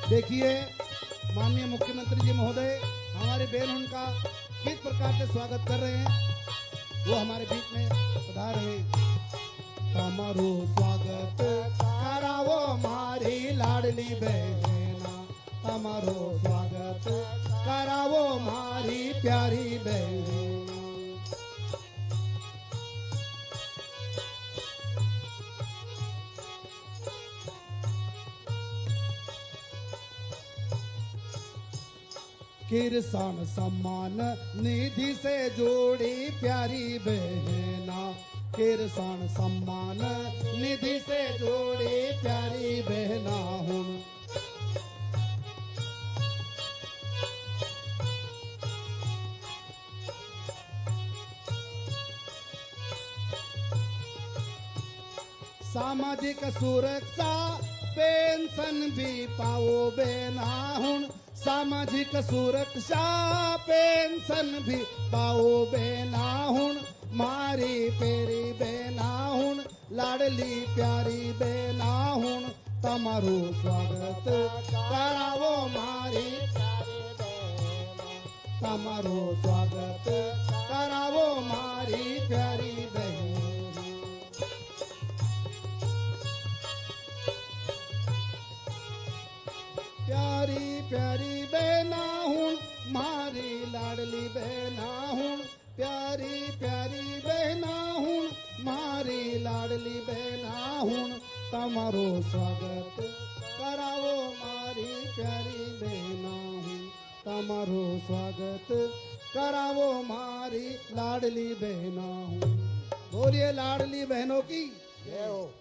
देखिए माननीय मुख्यमंत्री जी महोदय हमारे बहन का किस प्रकार से स्वागत कर रहे हैं, वो हमारे बीच में पधार है। तमारो स्वागत करावो मारी लाडली बहना, तमारो स्वागत करावो मारी प्यारी बहना। किरसान सम्मान निधि से जोड़ी प्यारी बहना, किरसान सम्मान निधि से जोड़ी प्यारी बहना हूँ। सामाजिक सुरक्षा पेंशन भी पाओ बहना हूँ, सामाजिक सुरक्षा पेंशन भी पाओ बहना हूँ। मारी पेरी बहना हूँ, लाडली प्यारी बहना हूँ। तमारो स्वागत करावो मारी प्यारी बहना, तमारो स्वागत करावो मारी प्यारी बहना। प्यारी प्यारी बहना हूँ, मारी लाडली बहना हूँ। प्यारी प्यारी बहना हूँ, मारी लाडली बहना हूँ। तमारो स्वागत करावो मारी प्यारी बहना हूँ, तमारो स्वागत करावो मारी लाडली बहना हूँ। बोलिए लाडली बहनों की जय हो।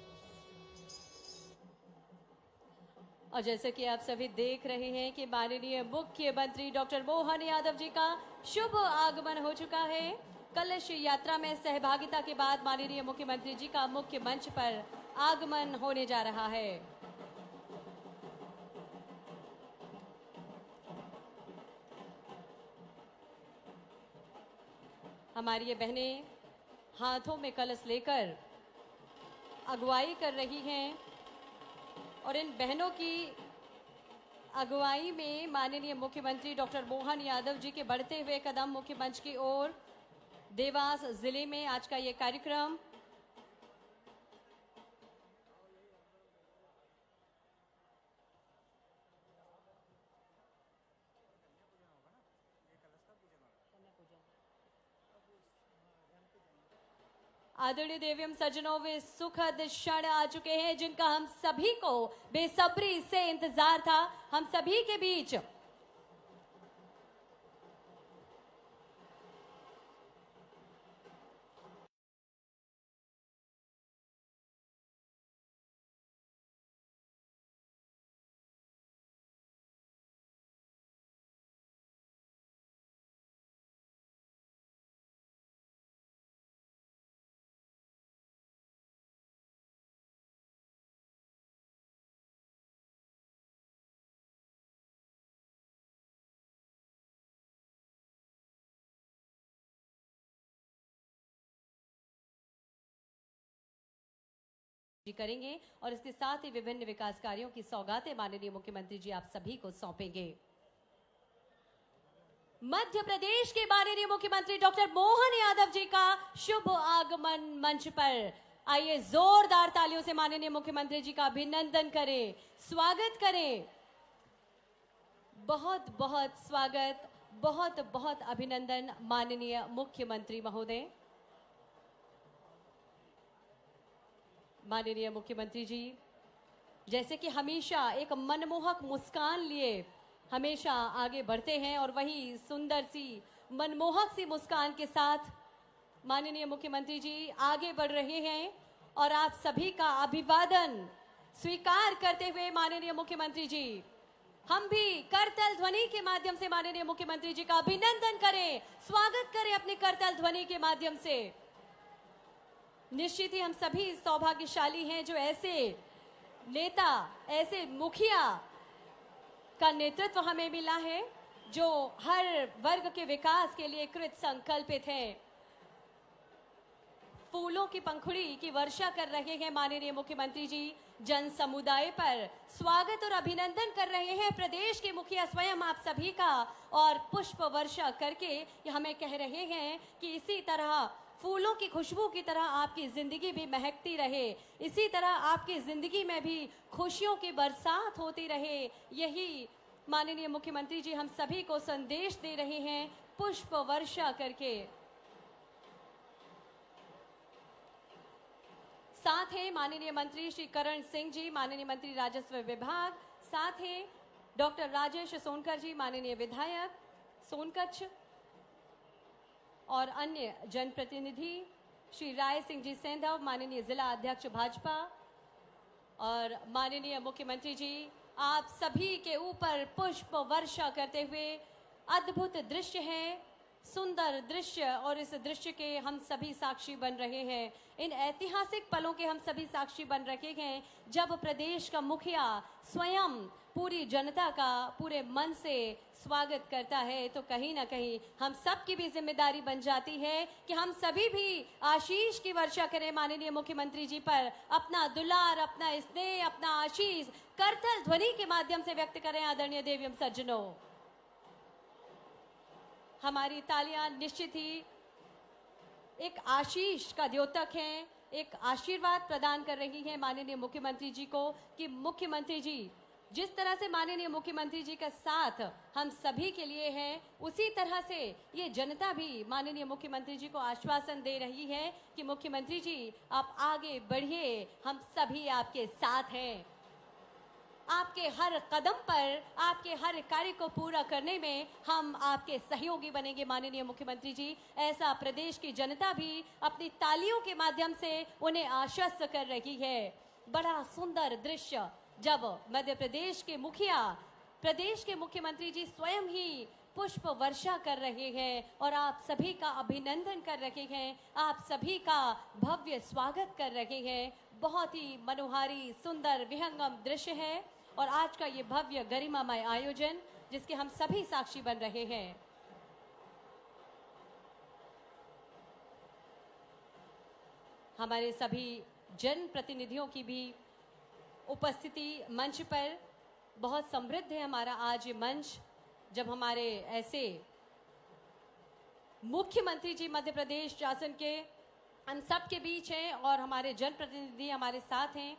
और जैसे कि आप सभी देख रहे हैं कि माननीय मुख्यमंत्री डॉक्टर मोहन यादव जी का शुभ आगमन हो चुका है। कलश यात्रा में सहभागिता के बाद माननीय मुख्यमंत्री जी का मुख्य मंच पर आगमन होने जा रहा है। हमारी ये बहनें हाथों में कलश लेकर अगुवाई कर रही हैं और इन बहनों की अगुवाई में माननीय मुख्यमंत्री डॉक्टर मोहन यादव जी के बढ़ते हुए कदम मुख्य मंच की ओर देवास जिले में आज का ये कार्यक्रम आदरणीय देवीम सज्जनों वे सुखद क्षण आ चुके हैं जिनका हम सभी को बेसब्री से इंतजार था। हम सभी के बीच करेंगे और इसके साथ ही विभिन्न विकास कार्यों की सौगातें माननीय मुख्यमंत्री जी आप सभी को सौंपेंगे। मध्य प्रदेश के माननीय मुख्यमंत्री डॉक्टर मोहन यादव जी का शुभ आगमन मंच पर। आइए जोरदार तालियों से माननीय मुख्यमंत्री जी का अभिनंदन करें, स्वागत करें। बहुत बहुत स्वागत, बहुत बहुत अभिनंदन माननीय मुख्यमंत्री महोदय। माननीय मुख्यमंत्री जी जैसे कि हमेशा एक मनमोहक मुस्कान लिए हमेशा आगे बढ़ते हैं और वही सुंदर सी मनमोहक सी मुस्कान के साथ माननीय मुख्यमंत्री जी आगे बढ़ रहे हैं और आप सभी का अभिवादन स्वीकार करते हुए माननीय मुख्यमंत्री जी हम भी करतल ध्वनि के माध्यम से माननीय मुख्यमंत्री जी का अभिनंदन करें, स्वागत करें अपने करतल ध्वनि के माध्यम से। निश्चित ही हम सभी सौभाग्यशाली हैं जो ऐसे नेता, ऐसे मुखिया का नेतृत्व हमें मिला है जो हर वर्ग के विकास के लिए कृत संकल्पित है। फूलों की पंखुड़ी की वर्षा कर रहे हैं माननीय मुख्यमंत्री जी। जन समुदाय पर स्वागत और अभिनंदन कर रहे हैं प्रदेश के मुखिया स्वयं आप सभी का, और पुष्प वर्षा करके हमें कह रहे हैं कि इसी तरह फूलों की खुशबू की तरह आपकी जिंदगी भी महकती रहे, इसी तरह आपकी जिंदगी में भी खुशियों की बरसात होती रहे। यही माननीय मुख्यमंत्री जी हम सभी को संदेश दे रहे हैं पुष्प वर्षा करके। साथ हैं माननीय मंत्री श्री करण सिंह जी, माननीय मंत्री राजस्व विभाग, साथ हैं डॉक्टर राजेश सोनकर जी, माननीय विधायक सोनकच्छ, और अन्य जनप्रतिनिधि श्री राय सिंह जी सेंधव, माननीय जिला अध्यक्ष भाजपा, और माननीय मुख्यमंत्री जी आप सभी के ऊपर पुष्प वर्षा करते हुए। अद्भुत दृश्य है, सुंदर दृश्य, और इस दृश्य के हम सभी साक्षी बन रहे हैं। इन ऐतिहासिक पलों के हम सभी साक्षी बन रहे हैं जब प्रदेश का मुखिया स्वयं पूरी जनता का पूरे मन से स्वागत करता है, तो कहीं ना कहीं हम सब की भी जिम्मेदारी बन जाती है कि हम सभी भी आशीष की वर्षा करें माननीय मुख्यमंत्री जी पर। अपना दुलार, अपना स्नेह, अपना आशीष करतल ध्वनि के माध्यम से व्यक्त करें। आदरणीय देवियम सज्जनों, हमारी तालियां निश्चित ही एक आशीष का द्योतक हैं, एक आशीर्वाद प्रदान कर रही हैं माननीय मुख्यमंत्री जी को कि मुख्यमंत्री जी जिस तरह से माननीय मुख्यमंत्री जी का साथ हम सभी के लिए है, उसी तरह से ये जनता भी माननीय मुख्यमंत्री जी को आश्वासन दे रही है कि मुख्यमंत्री जी आप आगे बढ़िए, हम सभी आपके साथ हैं। आपके हर कदम पर, आपके हर कार्य को पूरा करने में हम आपके सहयोगी बनेंगे माननीय मुख्यमंत्री जी। ऐसा प्रदेश की जनता भी अपनी तालियों के माध्यम से उन्हें आश्वस्त कर रही है। बड़ा सुंदर दृश्य जब मध्य प्रदेश के मुखिया, प्रदेश के मुख्यमंत्री जी स्वयं ही पुष्प वर्षा कर रहे हैं और आप सभी का अभिनंदन कर रहे हैं, आप सभी का भव्य स्वागत कर रहे हैं। बहुत ही मनोहारी, सुंदर, विहंगम दृश्य है और आज का ये भव्य गरिमामय आयोजन जिसके हम सभी साक्षी बन रहे हैं। हमारे सभी जनप्रतिनिधियों की भी उपस्थिति मंच पर बहुत समृद्ध है। हमारा आज ये मंच जब हमारे ऐसे मुख्यमंत्री जी मध्य प्रदेश शासन के हम सब के बीच हैं और हमारे जनप्रतिनिधि हमारे साथ हैं,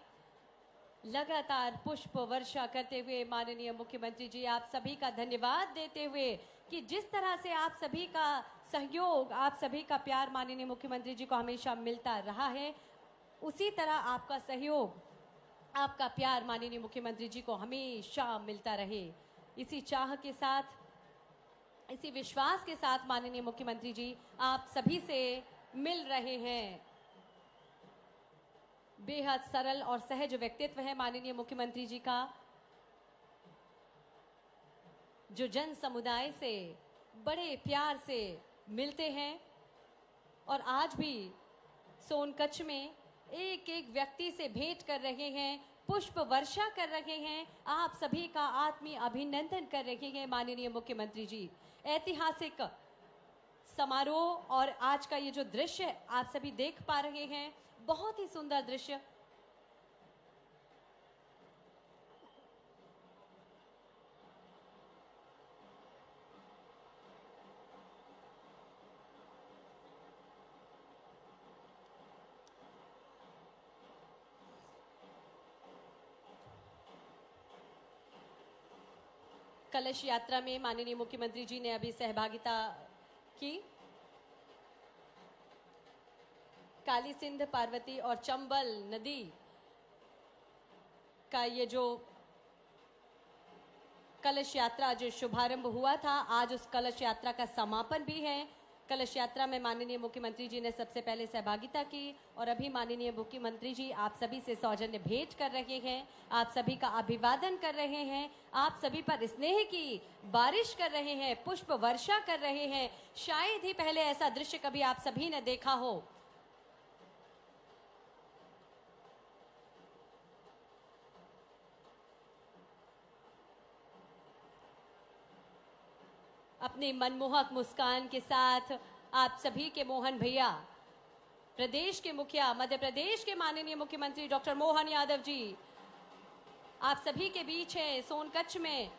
लगातार पुष्प वर्षा करते हुए माननीय मुख्यमंत्री जी आप सभी का धन्यवाद देते हुए कि जिस तरह से आप सभी का सहयोग, आप सभी का प्यार माननीय मुख्यमंत्री जी को हमेशा मिलता रहा है, उसी तरह आपका सहयोग, आपका प्यार माननीय मुख्यमंत्री जी को हमेशा मिलता रहे। इसी चाह के साथ, इसी विश्वास के साथ माननीय मुख्यमंत्री जी आप सभी से मिल रहे हैं। बेहद सरल और सहज व्यक्तित्व है माननीय मुख्यमंत्री जी का, जो जन समुदाय से बड़े प्यार से मिलते हैं और आज भी सोनकच्छ में एक एक व्यक्ति से भेंट कर रहे हैं, पुष्प वर्षा कर रहे हैं, आप सभी का आत्मीय अभिनंदन कर रहे हैं माननीय मुख्यमंत्री जी। ऐतिहासिक समारोह और आज का ये जो दृश्य आप सभी देख पा रहे हैं, बहुत ही सुंदर दृश्य। कलश यात्रा में माननीय मुख्यमंत्री जी ने अभी सहभागिता की। काली सिंध, पार्वती और चंबल नदी का ये जो कलश यात्रा जो शुभारंभ हुआ था, आज उस कलश यात्रा का समापन भी है। कलश यात्रा में माननीय मुख्यमंत्री जी ने सबसे पहले सहभागिता की और अभी माननीय मुख्यमंत्री जी आप सभी से सौजन्य भेंट कर रहे हैं, आप सभी का अभिवादन कर रहे हैं, आप सभी पर स्नेह की बारिश कर रहे हैं, पुष्प वर्षा कर रहे हैं। शायद ही पहले ऐसा दृश्य कभी आप सभी ने देखा हो। अपनी मनमोहक मुस्कान के साथ आप सभी के मोहन भैया प्रदेश के मुखिया, मध्य प्रदेश के माननीय मुख्यमंत्री डॉक्टर मोहन यादव जी आप सभी के बीच हैं सोनकच्छ में,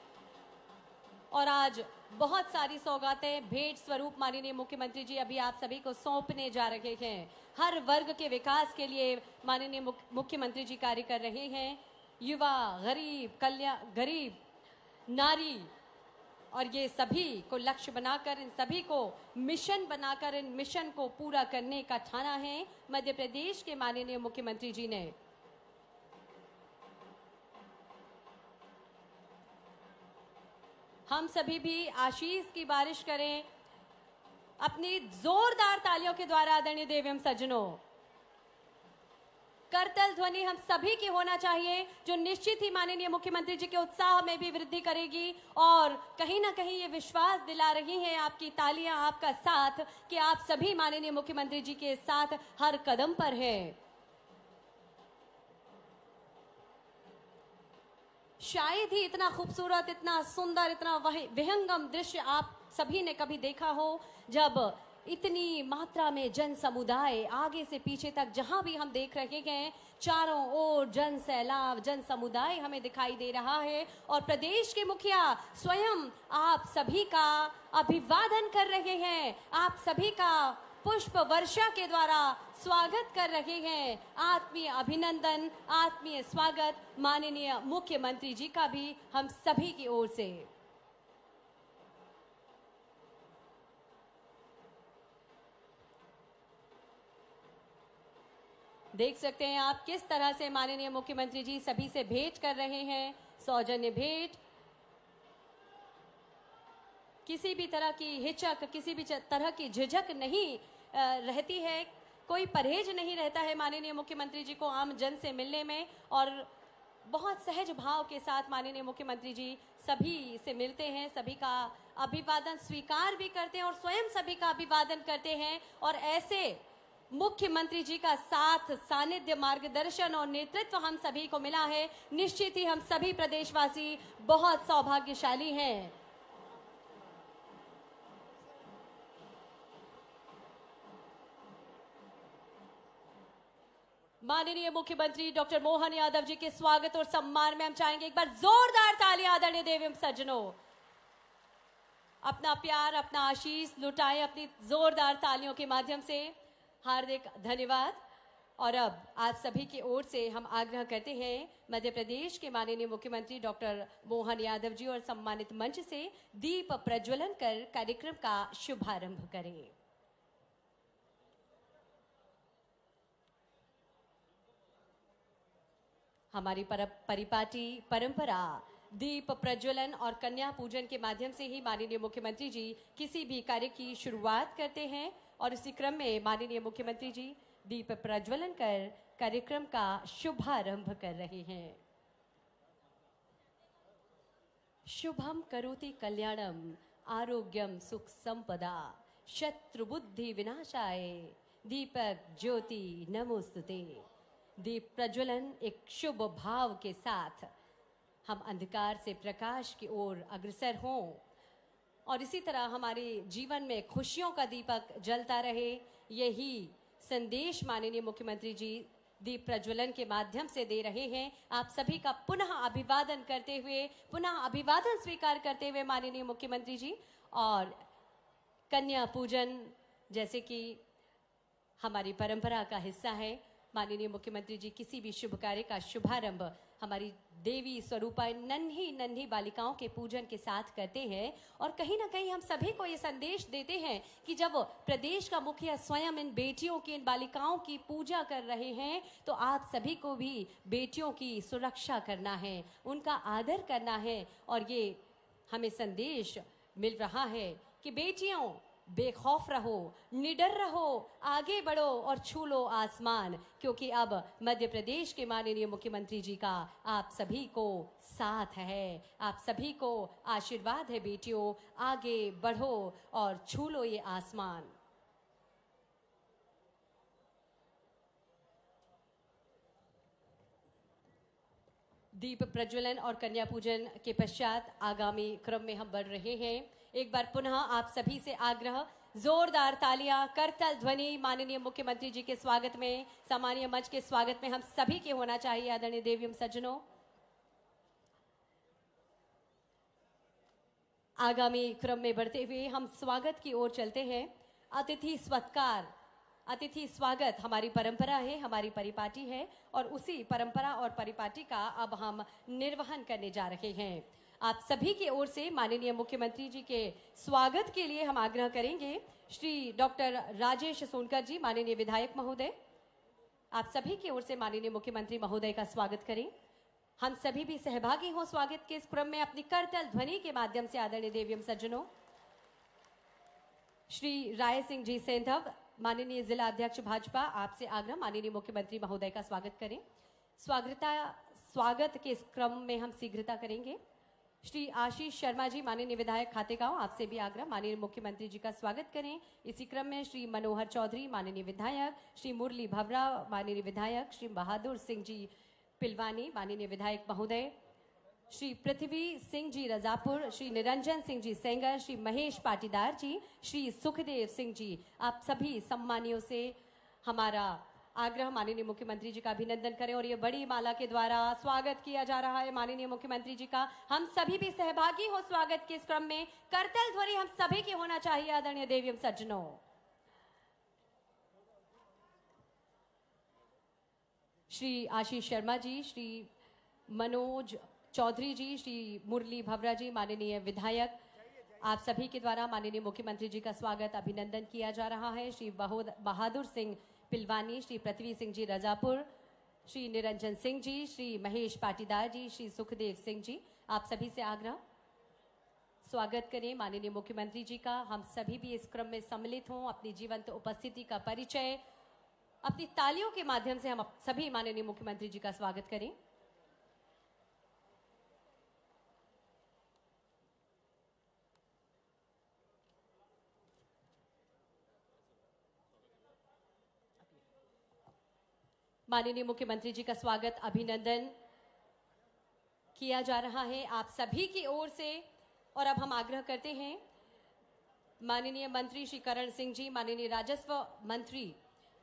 और आज बहुत सारी सौगातें भेंट स्वरूप माननीय मुख्यमंत्री जी अभी आप सभी को सौंपने जा रहे हैं। हर वर्ग के विकास के लिए माननीय मुख्यमंत्री जी कार्य कर रहे हैं। युवा, गरीब, नारी, और ये सभी को लक्ष्य बनाकर, इन सभी को मिशन बनाकर, इन मिशन को पूरा करने का ठाना है मध्य प्रदेश के माननीय मुख्यमंत्री जी ने। हम सभी भी आशीष की बारिश करें अपनी जोरदार तालियों के द्वारा। आदरणीय देव सज्जनों, करतल ध्वनि हम सभी की होना चाहिए, जो निश्चित ही माननीय मुख्यमंत्री जी के उत्साह में भी वृद्धि करेगी और कहीं ना कहीं ये विश्वास दिला रही है आपकी तालियां, आपका साथ, कि आप सभी माननीय मुख्यमंत्री जी के साथ हर कदम पर हैं। शायद ही इतना खूबसूरत, इतना सुंदर, इतना विहंगम दृश्य आप सभी ने कभी देखा हो, जब इतनी मात्रा में जन समुदाय आगे से पीछे तक जहां भी हम देख रहे हैं, चारों ओर जन सैलाब, जन समुदाय हमें दिखाई दे रहा है। और प्रदेश के मुखिया स्वयं आप सभी का अभिवादन कर रहे हैं, आप सभी का पुष्प वर्षा के द्वारा स्वागत कर रहे हैं। आत्मीय अभिनंदन, आत्मीय स्वागत माननीय मुख्यमंत्री जी का भी हम सभी की ओर से। देख सकते हैं आप किस तरह से माननीय मुख्यमंत्री जी सभी से भेंट कर रहे हैं, सौजन्य भेंट। किसी भी तरह की हिचक, किसी भी तरह की झिझक नहीं रहती है, कोई परहेज नहीं रहता है माननीय मुख्यमंत्री जी को आम जन से मिलने में, और बहुत सहज भाव के साथ माननीय मुख्यमंत्री जी सभी से मिलते हैं, सभी का अभिवादन स्वीकार भी करते हैं और स्वयं सभी का अभिवादन करते हैं। और ऐसे मुख्यमंत्री जी का साथ, सानिध्य, मार्गदर्शन और नेतृत्व हम सभी को मिला है। निश्चित ही हम सभी प्रदेशवासी बहुत सौभाग्यशाली हैं। माननीय मुख्यमंत्री डॉक्टर मोहन यादव जी के स्वागत और सम्मान में हम चाहेंगे एक बार जोरदार तालियां आदरणीय देव सज्जनों। अपना प्यार, अपना आशीष लुटाएं अपनी जोरदार तालियों के माध्यम से। हार्दिक धन्यवाद। और अब आप सभी की ओर से हम आग्रह करते हैं मध्य प्रदेश के माननीय मुख्यमंत्री डॉक्टर मोहन यादव जी और सम्मानित मंच से दीप प्रज्वलन कर कार्यक्रम का शुभारंभ करें। हमारी परिपाटी परंपरा दीप प्रज्वलन और कन्या पूजन के माध्यम से ही माननीय मुख्यमंत्री जी किसी भी कार्य की शुरुआत करते हैं, और इसी क्रम में माननीय मुख्यमंत्री जी दीप प्रज्वलन कर कार्यक्रम का शुभारंभ कर रहे हैं। शुभम करोति कल्याणम आरोग्यम सुख संपदा शत्रुबुद्धि विनाशाय दीपक ज्योति नमोस्तुते। दीप प्रज्वलन एक शुभ भाव के साथ हम अंधकार से प्रकाश की ओर अग्रसर हों, और इसी तरह हमारे जीवन में खुशियों का दीपक जलता रहे, यही संदेश माननीय मुख्यमंत्री जी दीप प्रज्वलन के माध्यम से दे रहे हैं। आप सभी का पुनः अभिवादन करते हुए, पुनः अभिवादन स्वीकार करते हुए माननीय मुख्यमंत्री जी, और कन्या पूजन जैसे कि हमारी परंपरा का हिस्सा है, माननीय मुख्यमंत्री जी किसी भी शुभ कार्य का शुभारंभ हमारी देवी स्वरूपा नन्ही नन्ही बालिकाओं के पूजन के साथ करते हैं। और कहीं ना कहीं हम सभी को ये संदेश देते हैं कि जब प्रदेश का मुखिया स्वयं इन बेटियों की, इन बालिकाओं की पूजा कर रहे हैं, तो आप सभी को भी बेटियों की सुरक्षा करना है, उनका आदर करना है। और ये हमें संदेश मिल रहा है कि बेटियों बेखौफ रहो, निडर रहो, आगे बढ़ो और छू लो आसमान, क्योंकि अब मध्य प्रदेश के माननीय मुख्यमंत्री जी का आप सभी को साथ है, आप सभी को आशीर्वाद है। बेटियों आगे बढ़ो और छू लो ये आसमान। दीप प्रज्वलन और कन्या पूजन के पश्चात आगामी क्रम में हम बढ़ रहे हैं। एक बार पुनः आप सभी से आग्रह, जोरदार तालियां, करतल ध्वनि माननीय मुख्यमंत्री जी के स्वागत में, सम्मानीय मंच के स्वागत में हम सभी के होना चाहिए। आदरणीय देवियम सज्जनों, आगामी क्रम में बढ़ते हुए हम स्वागत की ओर चलते हैं। अतिथि सत्कार, अतिथि स्वागत हमारी परंपरा है, हमारी परिपाटी है और उसी परंपरा और परिपाटी का अब हम निर्वहन करने जा रहे हैं। आप सभी की ओर से माननीय मुख्यमंत्री जी के स्वागत के लिए हम आग्रह करेंगे। श्री डॉक्टर राजेश सोनकर जी, माननीय विधायक महोदय, आप सभी की ओर से माननीय मुख्यमंत्री महोदय का स्वागत करें। हम सभी भी सहभागी हों स्वागत के इस क्रम में अपनी करतल ध्वनि के माध्यम से। आदरणीय देवियम सज्जनों, श्री राय सिंह जी सेंधव, माननीय जिला अध्यक्ष भाजपा, आपसे आग्रह माननीय मुख्यमंत्री महोदय का स्वागत करें। स्वागत के इस क्रम में हम शीघ्रता करेंगे। श्री आशीष शर्मा जी, माननीय विधायक खातेगांव, आपसे भी आग्रह माननीय मुख्यमंत्री जी का स्वागत करें। इसी क्रम में श्री मनोहर चौधरी, माननीय विधायक, श्री मुरली भवरा, माननीय विधायक, श्री बहादुर सिंह जी पिलवानी, माननीय विधायक महोदय, श्री पृथ्वी सिंह जी रजापुर, श्री निरंजन सिंह जी सेंगर, श्री महेश पाटीदार जी, श्री सुखदेव सिंह जी, आप सभी सम्मानियों से हमारा आग्रह माननीय मुख्यमंत्री जी का अभिनंदन करें। और ये बड़ी माला के द्वारा स्वागत किया जा रहा है माननीय मुख्यमंत्री जी का। हम सभी भी सहभागी हो स्वागत के इस क्रम में। करतल ध्वनि हम सभी की होना चाहिए। आदरणीय देवियम सज्जनों, श्री आशीष शर्मा जी, श्री मनोज चौधरी जी, श्री मुरली भवरा जी, माननीय विधायक, आप सभी के द्वारा माननीय मुख्यमंत्री जी का स्वागत अभिनंदन किया जा रहा है। श्री बहादुर सिंह पिलवानी, श्री पृथ्वी सिंह जी रजापुर, श्री निरंजन सिंह जी, श्री महेश पाटीदार जी, श्री सुखदेव सिंह जी, आप सभी से आग्रह स्वागत करें माननीय मुख्यमंत्री जी का। हम सभी भी इस क्रम में सम्मिलित हों, अपनी जीवंत उपस्थिति का परिचय अपनी तालियों के माध्यम से हम सभी माननीय मुख्यमंत्री जी का स्वागत करें। माननीय मुख्यमंत्री जी का स्वागत अभिनंदन किया जा रहा है आप सभी की ओर से। और अब हम आग्रह करते हैं माननीय मंत्री श्री करण सिंह जी, माननीय राजस्व मंत्री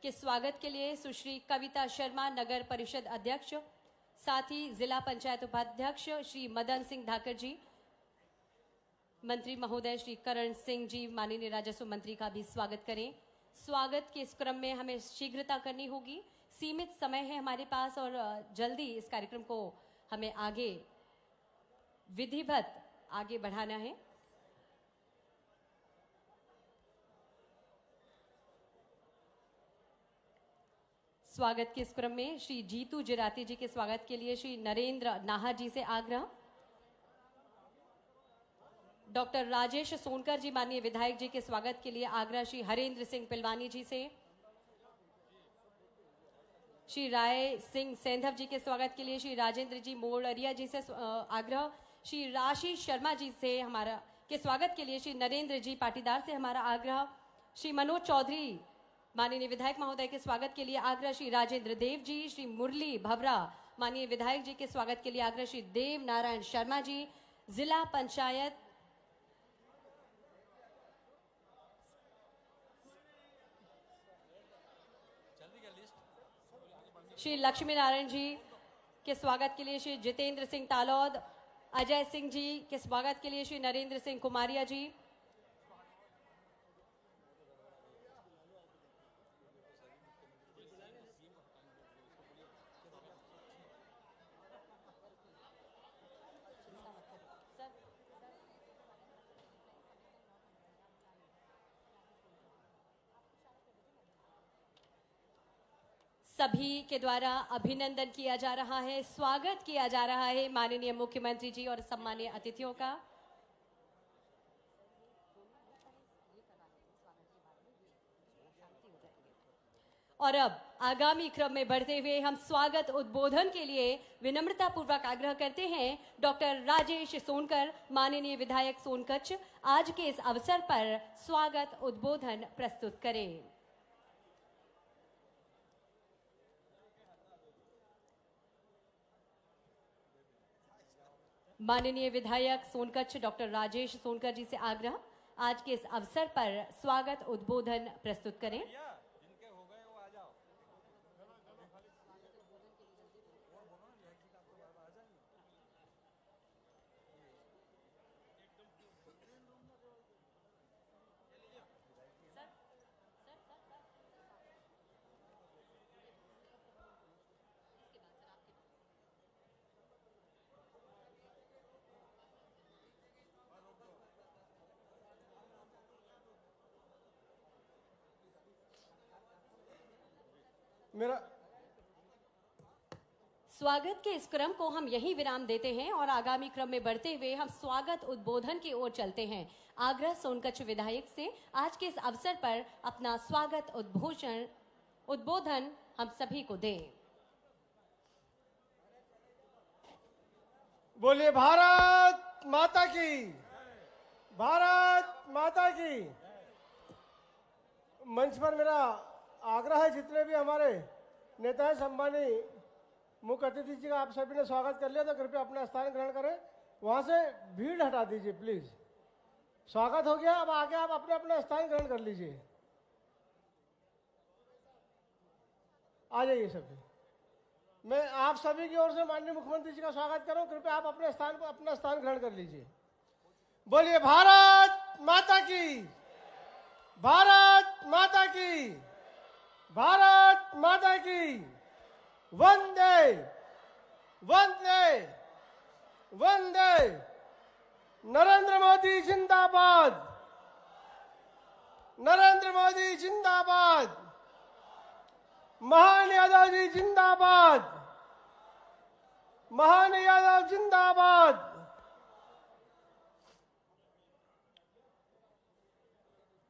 के स्वागत के लिए सुश्री कविता शर्मा, नगर परिषद अध्यक्ष, साथ ही जिला पंचायत उपाध्यक्ष श्री मदन सिंह धाकर जी, मंत्री महोदय श्री करण सिंह जी, माननीय राजस्व मंत्री का भी स्वागत करें। स्वागत के इस क्रम में हमें शीघ्रता करनी होगी, सीमित समय है हमारे पास और जल्दी इस कार्यक्रम को हमें आगे विधिवत आगे बढ़ाना है। स्वागत के इस क्रम में श्री जीतू जिराती जी के स्वागत के लिए श्री नरेंद्र नाहर जी से आग्रह। डॉक्टर राजेश सोनकर जी, माननीय विधायक जी के स्वागत के लिए आग्रह श्री हरेंद्र सिंह पिलवानी जी से। श्री राय सिंह सेंधव जी के स्वागत के लिए श्री राजेंद्र जी मोड़रिया जी से आग्रह। श्री राशीष शर्मा जी से हमारा के स्वागत के लिए श्री नरेंद्र जी पाटीदार से हमारा आग्रह। श्री मनोज चौधरी, माननीय विधायक महोदय के स्वागत के लिए आग्रह श्री राजेंद्र देव जी। श्री मुरली भवरा, माननीय विधायक जी के स्वागत के लिए आग्रह श्री देव नारायण शर्मा जी, जिला पंचायत श्री लक्ष्मी नारायण जी के स्वागत के लिए श्री जितेंद्र सिंह तालौद, अजय सिंह जी के स्वागत के लिए श्री नरेंद्र सिंह कुमारिया जी, सभी के द्वारा अभिनंदन किया जा रहा है, स्वागत किया जा रहा है माननीय मुख्यमंत्री जी और सम्मानीय अतिथियों का। और अब आगामी क्रम में बढ़ते हुए हम स्वागत उद्बोधन के लिए विनम्रता पूर्वक आग्रह करते हैं डॉक्टर राजेश सोनकर, माननीय विधायक सोनकच्छ, आज के इस अवसर पर स्वागत उद्बोधन प्रस्तुत करें। माननीय विधायक सोनकच्छ डॉक्टर राजेश सोनकर जी से आग्रह आज के इस अवसर पर स्वागत उद्बोधन प्रस्तुत करें। मेरा स्वागत के इस क्रम को हम यही विराम देते हैं और आगामी क्रम में बढ़ते हुए हम स्वागत उद्बोधन की ओर चलते हैं। आगरा सोनकच्छ विधायक से आज के इस अवसर पर अपना स्वागत उद्बोधन हम सभी को दें। बोलिए भारत माता की, भारत माता की। मंच पर मेरा आग्रह है, जितने भी हमारे नेता हैं, सम्मानी मुख्य अतिथि जी का आप सभी ने स्वागत कर लिया तो कृपया अपना स्थान ग्रहण करें। वहां से भीड़ हटा दीजिए प्लीज। स्वागत हो गया, अब आगे आप अपने अपना स्थान ग्रहण कर लीजिए। आ जाइए सभी। मैं आप सभी की ओर से माननीय मुख्यमंत्री जी का स्वागत करूं, कृपया आप अपने स्थान पर अपना स्थान ग्रहण कर लीजिए। बोलिए भारत माता की, भारत माता की, भारत माता की। वंदे वंदे वंदे। नरेंद्र मोदी जिंदाबाद, नरेंद्र मोदी जिंदाबाद। महान यादव जी जिंदाबाद, महान यादव जिंदाबाद।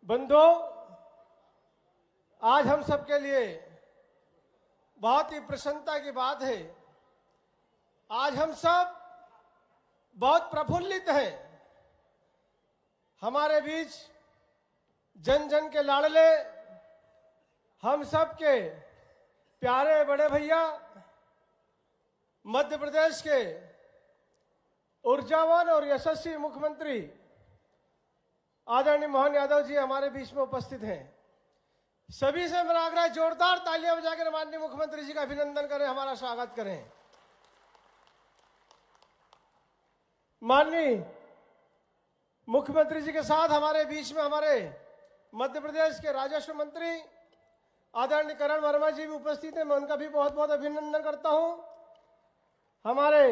बंधुओं, आज हम सबके लिए बहुत ही प्रसन्नता की बात है। आज हम सब बहुत प्रफुल्लित हैं। हमारे बीच जन जन के लाडले, हम सब के प्यारे बड़े भैया, मध्य प्रदेश के ऊर्जावान और यशस्वी मुख्यमंत्री आदरणीय मोहन यादव जी हमारे बीच में उपस्थित हैं। सभी से मेरा आग्रह, जोरदार तालियां बजाकर माननीय मुख्यमंत्री जी का अभिनंदन करें, हमारा स्वागत करें। माननीय मुख्यमंत्री जी के साथ हमारे बीच में हमारे मध्य प्रदेश के राजस्व मंत्री आदरणीय करण वर्मा जी भी उपस्थित हैं। मैं उनका भी बहुत बहुत अभिनंदन करता हूं। हमारे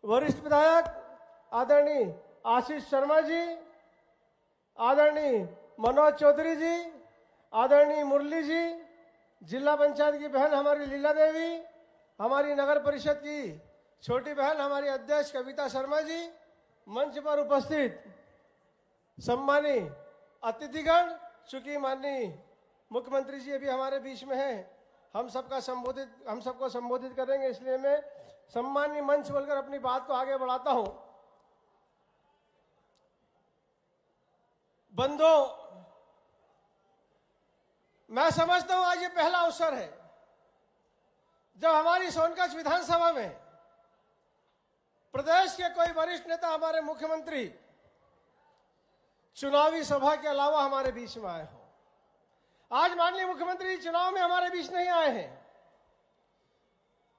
वरिष्ठ विधायक आदरणीय आशीष शर्मा जी, आदरणीय मनोज चौधरी जी, आदरणीय मुरली जी, जिला पंचायत की बहन हमारी लीला देवी, हमारी नगर परिषद की छोटी बहन हमारी अध्यक्ष कविता शर्मा जी, मंच पर उपस्थित सम्मानी अतिथिगण, चूंकि माननीय मुख्यमंत्री जी अभी हमारे बीच में हैं, हम सबको संबोधित करेंगे, इसलिए मैं सम्मानीय मंच बोलकर अपनी बात को आगे बढ़ाता हूं। बंधुओं, मैं समझता हूं आज ये पहला अवसर है जब हमारी सोनकच्छ विधानसभा में प्रदेश के कोई वरिष्ठ नेता, हमारे मुख्यमंत्री चुनावी सभा के अलावा हमारे बीच में आए हो। आज माननीय मुख्यमंत्री चुनाव में हमारे बीच नहीं आए हैं।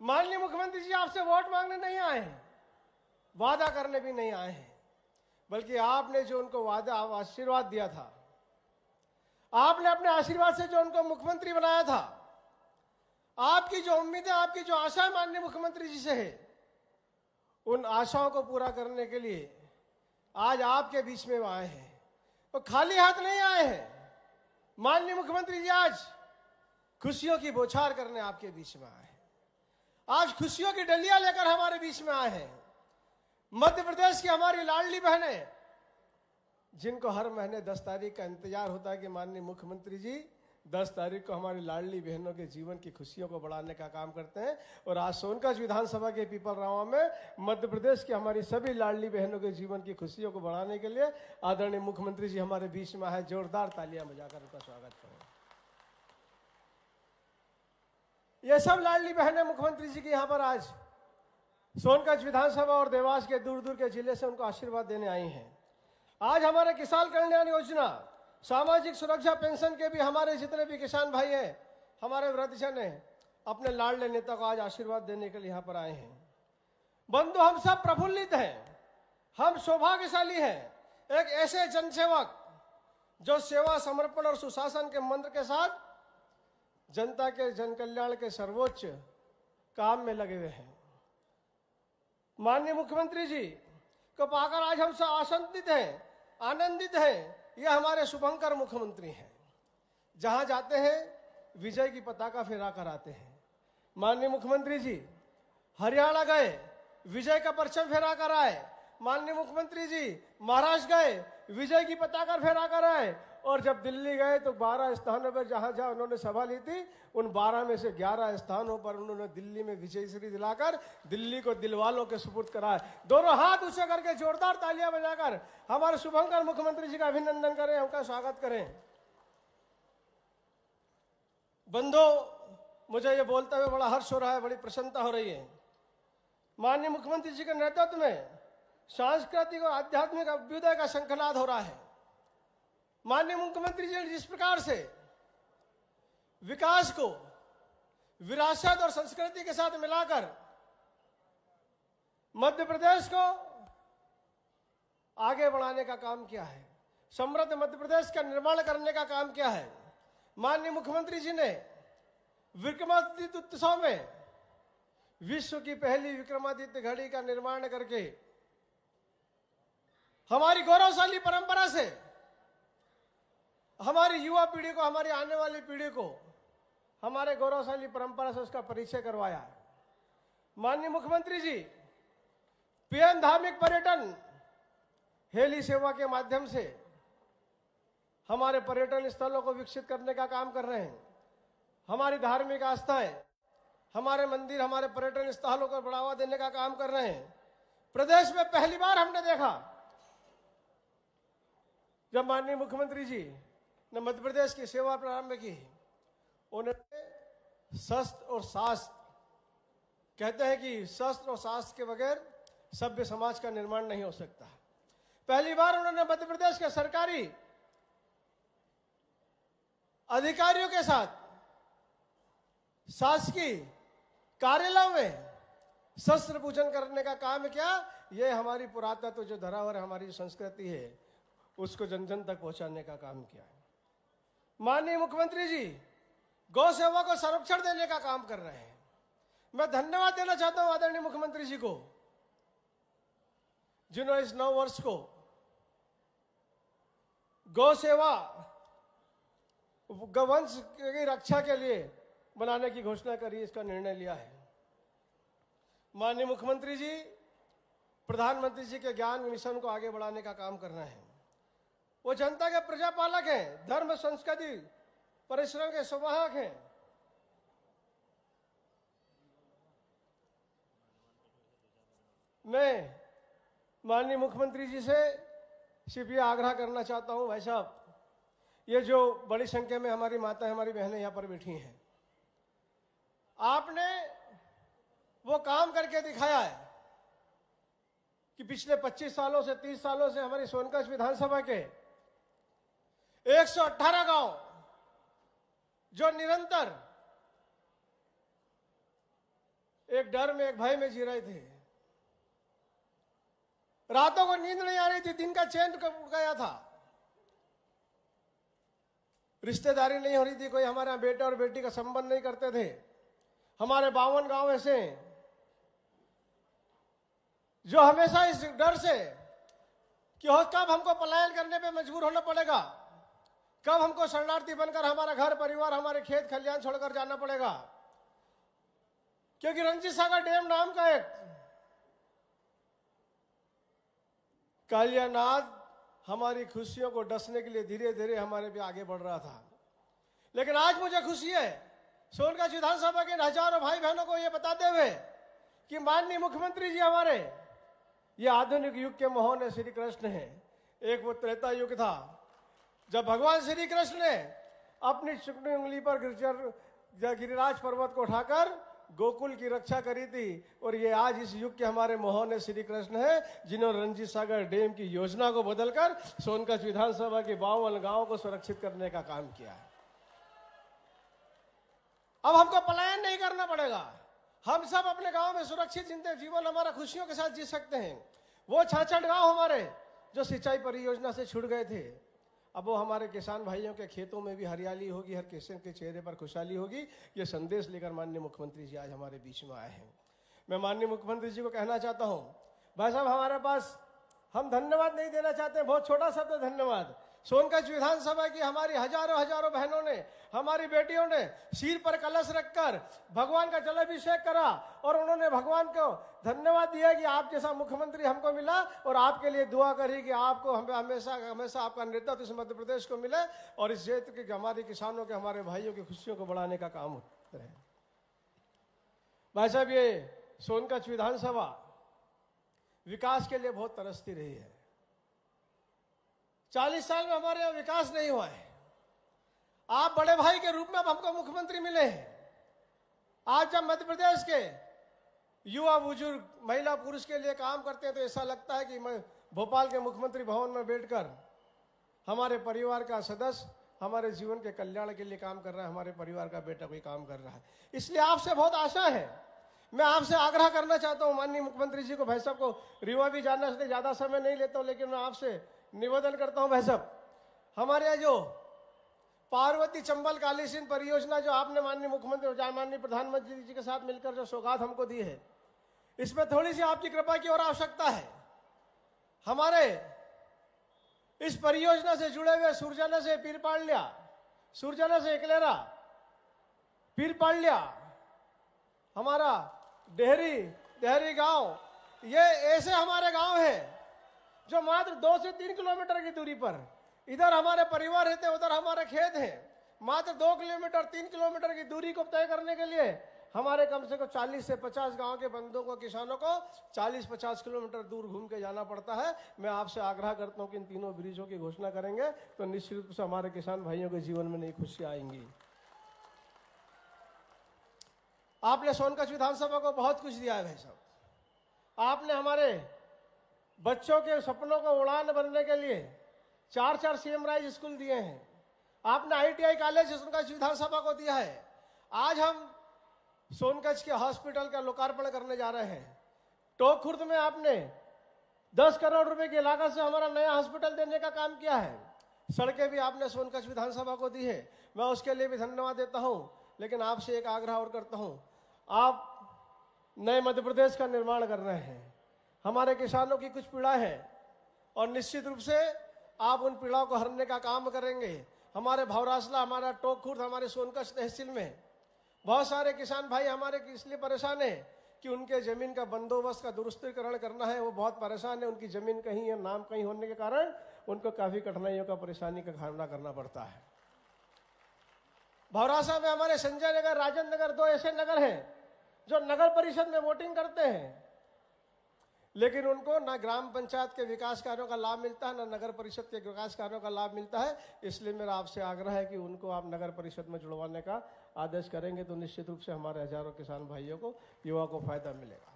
माननीय मुख्यमंत्री जी आपसे वोट मांगने नहीं आए हैं, वादा करने भी नहीं आए हैं, बल्कि आपने जो उनको वादा आशीर्वाद दिया था, आपने अपने आशीर्वाद से जो उनको मुख्यमंत्री बनाया था, आपकी जो उम्मीदें, आपकी जो आशा माननीय मुख्यमंत्री जी से है, उन आशाओं को पूरा करने के लिए आज आपके बीच में वो आए हैं। वो खाली हाथ नहीं आए हैं। माननीय मुख्यमंत्री जी आज खुशियों की बौछार करने आपके बीच में आए हैं। आज खुशियों की डलियां लेकर हमारे बीच में आए हैं। मध्य प्रदेश की हमारी लाडली बहनें, जिनको हर महीने 10 तारीख का इंतजार होता है कि माननीय मुख्यमंत्री जी 10 तारीख को हमारी लाडली बहनों के जीवन की खुशियों को बढ़ाने का काम करते हैं। और आज सोनकच्छ विधानसभा के पीपलरावा में मध्य प्रदेश की हमारी सभी लाडली बहनों के जीवन की खुशियों को बढ़ाने के लिए आदरणीय मुख्यमंत्री जी हमारे बीच में आए। जोरदार तालियां बजाकर उनका स्वागत करें। ये सब लाडली बहनें मुख्यमंत्री जी की यहाँ पर आज सोनकच्छ विधानसभा और देवास के दूर दूर के जिले से उनको आशीर्वाद देने आई हैं। आज हमारे किसान कल्याण योजना, सामाजिक सुरक्षा पेंशन के भी हमारे जितने भी किसान भाई हैं, हमारे वृद्धजन हैं, अपने लाडले नेता को आज आशीर्वाद देने के लिए यहाँ पर आए हैं। बंधु, हम सब प्रफुल्लित हैं, हम सौभाग्यशाली हैं, एक ऐसे जनसेवक जो सेवा, समर्पण और सुशासन के मंत्र के साथ जनता के जन कल्याण के सर्वोच्च काम में लगे हुए हैं। माननीय मुख्यमंत्री जी को पाकर आज हम सब आसंदित हैं, आनंदित हैं। ये हमारे शुभंकर मुख्यमंत्री हैं, जहां जाते हैं विजय की पताका फहरा कर आते हैं। माननीय मुख्यमंत्री जी हरियाणा गए, विजय का परचम फहरा कर आए। माननीय मुख्यमंत्री जी महाराष्ट्र गए, विजय की पताका फहरा कर आए। और जब दिल्ली गए तो 12 स्थानों पर जहां जहां उन्होंने सभा ली थी, उन 12 में से 11 स्थानों पर उन्होंने दिल्ली में विजयश्री दिलाकर दिल्ली को दिलवालों के सुपुर्द कराए। दोनों हाथ ऊंचे करके जोरदार तालियां बजाकर हमारे शुभंकर मुख्यमंत्री जी का अभिनंदन करें, उनका स्वागत करें। बंधु, मुझे ये बोलते हुए बड़ा हर्ष हो रहा है, बड़ी प्रसन्नता हो रही है। माननीय मुख्यमंत्री जी के नेतृत्व में सांस्कृतिक और आध्यात्मिक अभ्युदय का शंखनाद हो रहा है। माननीय मुख्यमंत्री जी ने जिस प्रकार से विकास को विरासत और संस्कृति के साथ मिलाकर मध्य प्रदेश को आगे बढ़ाने का काम किया है, समृद्ध मध्य प्रदेश का निर्माण करने का काम किया है। माननीय मुख्यमंत्री जी ने विक्रमादित्य उत्सव में विश्व की पहली विक्रमादित्य घड़ी का निर्माण करके हमारी गौरवशाली परंपरा से हमारी युवा पीढ़ी को, हमारी आने वाली पीढ़ी को हमारे गौरवशाली परंपरा से उसका परिचय करवाया। माननीय मुख्यमंत्री जी पीएम धार्मिक पर्यटन हेली सेवा के माध्यम से हमारे पर्यटन स्थलों को विकसित करने का काम कर रहे हैं। हमारी धार्मिक आस्थाएं, हमारे मंदिर, हमारे पर्यटन स्थलों को बढ़ावा देने का काम कर रहे हैं। प्रदेश में पहली बार हमने देखा जब माननीय मुख्यमंत्री जी ने मध्य प्रदेश की सेवा प्रारंभ की, उन्होंने शस्त्र और शास्त्र, कहते हैं कि शस्त्र और शास्त्र के बगैर सभ्य समाज का निर्माण नहीं हो सकता। पहली बार उन्होंने मध्य प्रदेश के सरकारी अधिकारियों के साथ शासकीय कार्यालयों में शस्त्र पूजन करने का काम किया। यह हमारी पुरातत्व जो धरोहर, हमारी जो संस्कृति है, उसको जन जन तक पहुंचाने का काम किया। माननीय मुख्यमंत्री जी गौ सेवा को संरक्षण देने का काम कर रहे हैं। मैं धन्यवाद देना चाहता हूं आदरणीय मुख्यमंत्री जी को, जिन्होंने इस 9 वर्ष को गौ सेवा, गौवंश की रक्षा के लिए बनाने की घोषणा करी, इसका निर्णय लिया है। माननीय मुख्यमंत्री जी प्रधानमंत्री जी के ज्ञान मिशन को आगे बढ़ाने का काम कर रहे हैं। वो जनता के प्रजापालक हैं, धर्म संस्कृति परिश्रम के संवाहक हैं। मैं माननीय मुख्यमंत्री जी से सिर्फ ये आग्रह करना चाहता हूं, भाई साहब, ये जो बड़ी संख्या में हमारी माताएं, हमारी बहनें यहां पर बैठी हैं, आपने वो काम करके दिखाया है कि पिछले 25 सालों से 30 सालों से हमारी सोनकच्छ विधानसभा के 118 गांव जो निरंतर एक डर में, एक भय में जी रहे थे, रातों को नींद नहीं आ रही थी, दिन का चैन उड़ गया था, रिश्तेदारी नहीं हो रही थी, कोई हमारे यहाँ बेटा और बेटी का संबंध नहीं करते थे। हमारे 52 गांव ऐसे हैं जो हमेशा इस डर से कि कब हमको पलायन करने पे मजबूर होना पड़ेगा, कब हमको शरणार्थी बनकर हमारा घर परिवार, हमारे खेत खलियान छोड़कर जाना पड़ेगा। क्योंकि रणजीत सागर डैम नाम का एक कालियानाद हमारी खुशियों को डसने के लिए धीरे धीरे हमारे भी आगे बढ़ रहा था। लेकिन आज मुझे खुशी है सोनकच्छ विधानसभा के हजारों भाई बहनों को यह बताते हुए कि माननीय मुख्यमंत्री जी हमारे ये आधुनिक युग के मोहन श्री कृष्ण हैं। एक वो त्रेता युग था जब भगवान श्री कृष्ण ने अपनी चिकनी उंगली पर गिरिराज पर्वत को उठाकर गोकुल की रक्षा करी थी, और ये आज इस युग के हमारे मोहन श्री कृष्ण हैं जिन्होंने रणजीत सागर डैम की योजना को बदलकर सोनकच्छ विधानसभा के 52 गांवों को सुरक्षित करने का काम किया है। अब हमको पलायन नहीं करना पड़ेगा, हम सब अपने गांव में सुरक्षित जीवन हमारा खुशियों के साथ जी सकते हैं। वो 66 गांव हमारे जो सिंचाई परियोजना से छूट गए थे, अब वो हमारे किसान भाइयों के खेतों में भी हरियाली होगी, हर किसान के चेहरे पर खुशहाली होगी। ये संदेश लेकर माननीय मुख्यमंत्री जी आज हमारे बीच में आए हैं। मैं माननीय मुख्यमंत्री जी को कहना चाहता हूं, भाई साहब हमारे पास, हम धन्यवाद नहीं देना चाहते, बहुत छोटा शब्द धन्यवाद। सोनकच्छ विधानसभा की हमारी हजारों बहनों ने, हमारी बेटियों ने सिर पर कलश रखकर भगवान का जलाभिषेक करा, और उन्होंने भगवान को धन्यवाद दिया कि आप जैसा मुख्यमंत्री हमको मिला, और आपके लिए दुआ करी कि आपको हमेशा आपका नेतृत्व इस मध्य प्रदेश को मिले, और इस क्षेत्र के हमारे किसानों के, हमारे भाइयों की खुशियों को बढ़ाने का काम होता रहे। भाई साहब, ये सोनकच्छ विधानसभा विकास के लिए बहुत तरसती रही है। 40 साल में हमारे यहाँ विकास नहीं हुआ है। आप बड़े भाई के रूप में अब हमको मुख्यमंत्री मिले हैं। आज जब मध्य प्रदेश के युवा, बुजुर्ग, महिला, पुरुष के लिए काम करते हैं तो ऐसा लगता है कि मैं भोपाल के मुख्यमंत्री भवन में बैठकर हमारे परिवार का सदस्य हमारे जीवन के कल्याण के लिए काम कर रहा है, हमारे परिवार का बेटा कोई काम कर रहा है। इसलिए आपसे बहुत आशा है। मैं आपसे आग्रह करना चाहता हूं माननीय मुख्यमंत्री जी को, भाई साहब को रीवा भी जानना से ज्यादा समय नहीं लेता हूं, लेकिन मैं आपसे निवेदन करता हूं भाई साहब, हमारे यहाँ जो पार्वती चंबल काली सिंध परियोजना जो आपने माननीय मुख्यमंत्री, माननीय प्रधानमंत्री जी के साथ मिलकर जो सौगात हमको दी है, इसमें थोड़ी सी आपकी कृपा की और आवश्यकता है। हमारे इस परियोजना से जुड़े हुए सुरजाना से पीरपालिया, सुरजाना से एकलेरा, पीरपालिया, हमारा देहरी गांव, ये ऐसे हमारे गांव हैं जो मात्र 2 से 3 किलोमीटर की दूरी पर, इधर हमारे परिवार रहते हैं, उधर हमारे खेत हैं। मात्र 2 किलोमीटर 3 किलोमीटर की दूरी को तय करने के लिए हमारे कम से कम 40 से 50 गांव के बंधुओं को, किसानों को 40-50 किलोमीटर दूर घूम के जाना पड़ता है। मैं आपसे आग्रह करता हूं कि इन तीनों ब्रिजों की घोषणा करेंगे तो निश्चित रूप से हमारे किसान भाइयों के जीवन में नई खुशियां आएंगी। आपने सोनकच्छ विधानसभा को बहुत कुछ दिया है भाई साहब। आपने हमारे बच्चों के सपनों को उड़ान भरने के लिए 4 सीएम राइज स्कूल दिए हैं। आपने ITI कॉलेज सोनकच्छ विधानसभा को दिया है। आज हम सोनकच्छ के हॉस्पिटल का लोकार्पण करने जा रहे हैं। टोंक खुर्द में आपने 10 करोड़ रुपए की लागत से हमारा नया हॉस्पिटल देने का काम किया है। सड़कें भी आपने सोनकच्छ विधानसभा को दी है, मैं उसके लिए भी धन्यवाद देता हूं। लेकिन आपसे एक आग्रह और करता हूं, आप नए मध्य प्रदेश का निर्माण कर रहे हैं। हमारे किसानों की कुछ पीड़ा है और निश्चित रूप से आप उन पीड़ाओं को हरने का काम करेंगे। हमारे भौरासला, हमारा टोंक खुर्द, हमारे सोनकच्छ तहसील में बहुत सारे किसान भाई हमारे इसलिए परेशान है कि उनके जमीन का बंदोबस्त का दुरुस्तीकरण करना है, वो बहुत परेशान है। उनकी जमीन कहीं है, नाम कहीं होने के कारण उनको काफी कठिनाइयों का, परेशानी का सामना करना पड़ता है। भौरासा में हमारे संजय नगर, राजेंद्र नगर, 2 ऐसे नगर हैं जो नगर परिषद में वोटिंग करते हैं, लेकिन उनको ना ग्राम पंचायत के विकास कार्यों का लाभ मिलता है, ना नगर परिषद के विकास कार्यों का लाभ मिलता है। इसलिए मेरा आपसे आग्रह है कि उनको आप नगर परिषद में जुड़वाने का आदेश करेंगे तो निश्चित रूप से हमारे हजारों किसान भाइयों को, युवा को फायदा मिलेगा।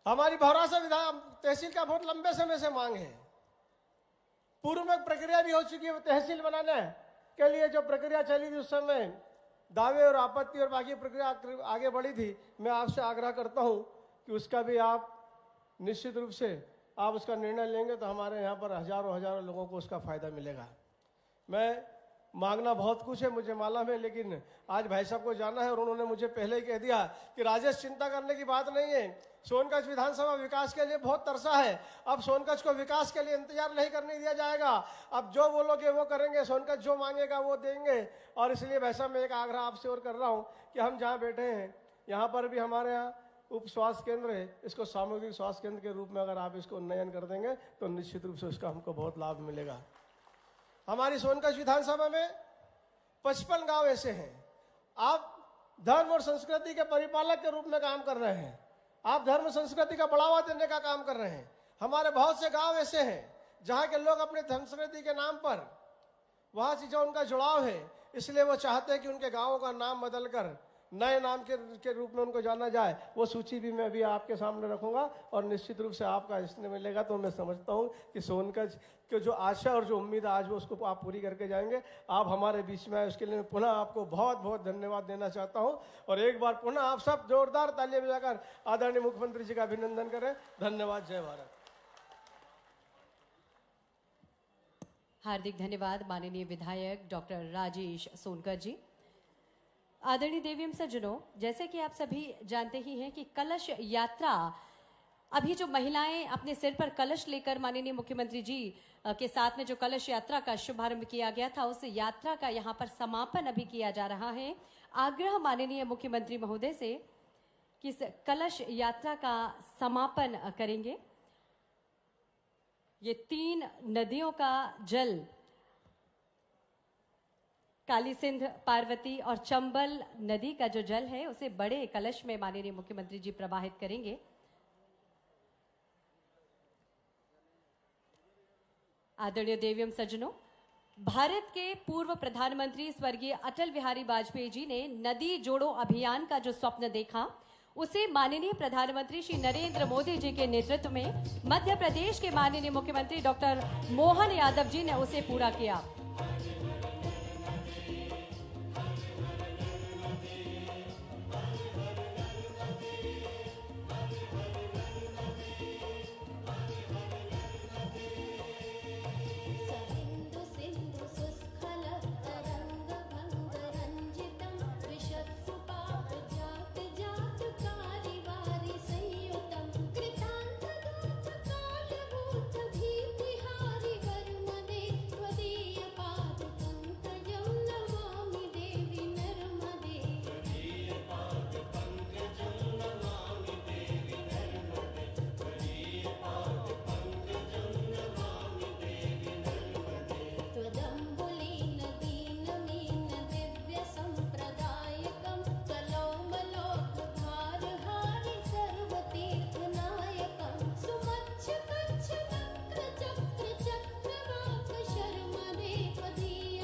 हमारी भौरासा विधान तहसील का बहुत लंबे समय से मांग है। पूर्व में प्रक्रिया भी हो चुकी है, तहसील बनाने के लिए जो प्रक्रिया चली थी उस समय दावे और आपत्ति और बाकी प्रक्रिया आगे बढ़ी थी। मैं आपसे आग्रह करता हूं कि उसका भी आप निश्चित रूप से आप उसका निर्णय लेंगे तो हमारे यहाँ पर हजारों लोगों को उसका फायदा मिलेगा। मैं मांगना बहुत कुछ है, मुझे मालूम है, लेकिन आज भाई साहब को जाना है और उन्होंने मुझे पहले ही कह दिया कि राजेश चिंता करने की बात नहीं है, सोनकच्छ विधानसभा विकास के लिए बहुत तरसा है। अब सोनकच्छ को विकास के लिए इंतजार नहीं करने दिया जाएगा। अब जो बोलोगे वो करेंगे, सोनकच्छ जो मांगेगा वो देंगे। और इसलिए भाई साहब मैं एक आग्रह आपसे और कर रहा हूँ कि हम जहाँ बैठे हैं यहाँ पर भी हमारे यहाँ उप स्वास्थ्य केंद्र है, इसको सामूहिक स्वास्थ्य केंद्र के रूप में अगर आप इसको उन्नयन कर देंगे तो निश्चित रूप से उसका हमको बहुत लाभ मिलेगा। हमारी सोनकच्छ विधानसभा में 55 गांव ऐसे हैं। आप धर्म और संस्कृति के परिपालक के रूप में काम कर रहे हैं, आप धर्म संस्कृति का बढ़ावा देने का काम कर रहे हैं। हमारे बहुत से गांव ऐसे हैं जहां के लोग अपने संस्कृति के नाम पर वहां से जो उनका जुड़ाव है, इसलिए वो चाहते हैं कि उनके गांवों का नाम बदलकर नए नाम के रूप में उनको जाना जाए, वो सूची भी मैं अभी आपके सामने रखूंगा और निश्चित रूप से आपका इसमें मिलेगा। तो मैं समझता हूं कि सोनकर की जो आशा और जो उम्मीद आज वो उसको आप पूरी करके जाएंगे। आप हमारे बीच में आए, उसके लिए मैं पुनः आपको बहुत बहुत धन्यवाद देना चाहता हूं। और एक बार पुनः आप सब जोरदार तालियां बजाकर आदरणीय मुख्यमंत्री जी का अभिनंदन करें। धन्यवाद। जय भारत। हार्दिक धन्यवाद माननीय विधायक डॉक्टर राजेश सोनकर जी। आदरणीय देवीम सज्जनों, जैसे कि आप सभी जानते ही हैं कि कलश यात्रा, अभी जो महिलाएं अपने सिर पर कलश लेकर माननीय मुख्यमंत्री जी के साथ में जो कलश यात्रा का शुभारंभ किया गया था, उस यात्रा का यहाँ पर समापन अभी किया जा रहा है। आग्रह माननीय मुख्यमंत्री महोदय से कि इस कलश यात्रा का समापन करेंगे। ये 3 नदियों का जल, काली सिंध, पार्वती और चंबल नदी का जो जल है, उसे बड़े कलश में माननीय मुख्यमंत्री जी प्रवाहित करेंगे। आदरणीय देवीम सज्जनों, भारत के पूर्व प्रधानमंत्री स्वर्गीय अटल बिहारी वाजपेयी जी ने नदी जोड़ो अभियान का जो स्वप्न देखा, उसे माननीय प्रधानमंत्री श्री नरेंद्र मोदी जी के नेतृत्व में मध्य प्रदेश के माननीय मुख्यमंत्री डॉक्टर मोहन यादव जी ने उसे पूरा किया। सविन्दु सिन्धु सुस्खल तरंग भंग रंजितम विशत्सुपाप जात जात कारी वारि संयुतम कृतांत दात कालभूत भीतिहारि वर्मदे त्वदीय पाद पंकजं नमामि देवी नर्मदे। त्वदम्बुलीन दीनमीन दिव्य संप्रदायकं कलौमलोकभारहारि सर्वतीर्थनायकं सुमच्छ कच्छ वक्र चक्र चक्रवाक शर्मदे त्वदीय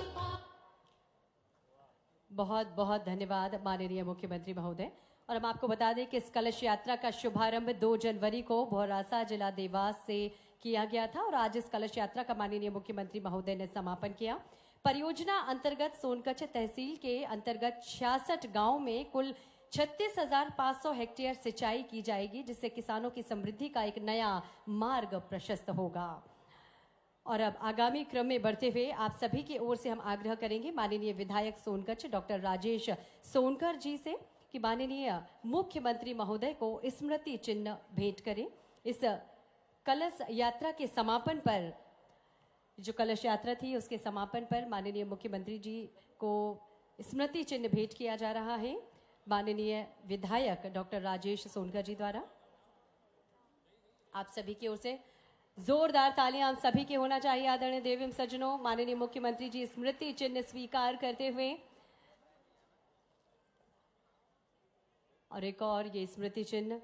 बहुत बहुत धन्यवाद माननीय मुख्यमंत्री महोदय। और हम आपको बता दें कि इस कलश यात्रा का शुभारंभ 2 जनवरी को भौरासा जिला देवास से किया गया था और आज इस कलश यात्रा का माननीय मुख्यमंत्री महोदय ने समापन किया। परियोजना अंतर्गत सोनकच्छ तहसील के अंतर्गत 66 गांव में कुल 36,500 हेक्टेयर सिंचाई की जाएगी, जिससे किसानों की समृद्धि का एक नया मार्ग प्रशस्त होगा। और अब आगामी क्रम में बढ़ते हुए आप सभी की ओर से हम आग्रह करेंगे माननीय विधायक सोनकच्छ डॉक्टर राजेश सोनकर जी से कि माननीय मुख्यमंत्री महोदय को स्मृति चिन्ह भेंट करें। इस कलश यात्रा के समापन पर, जो कलश यात्रा थी उसके समापन पर माननीय मुख्यमंत्री जी को स्मृति चिन्ह भेंट किया जा रहा है माननीय विधायक डॉक्टर राजेश सोनकर जी द्वारा। आप सभी की ओर से जोरदार तालियां हम सभी के होना चाहिए। आदरणीय देवीम सज्जनों, माननीय मुख्यमंत्री जी स्मृति चिन्ह स्वीकार करते हुए, और एक और ये स्मृति चिन्ह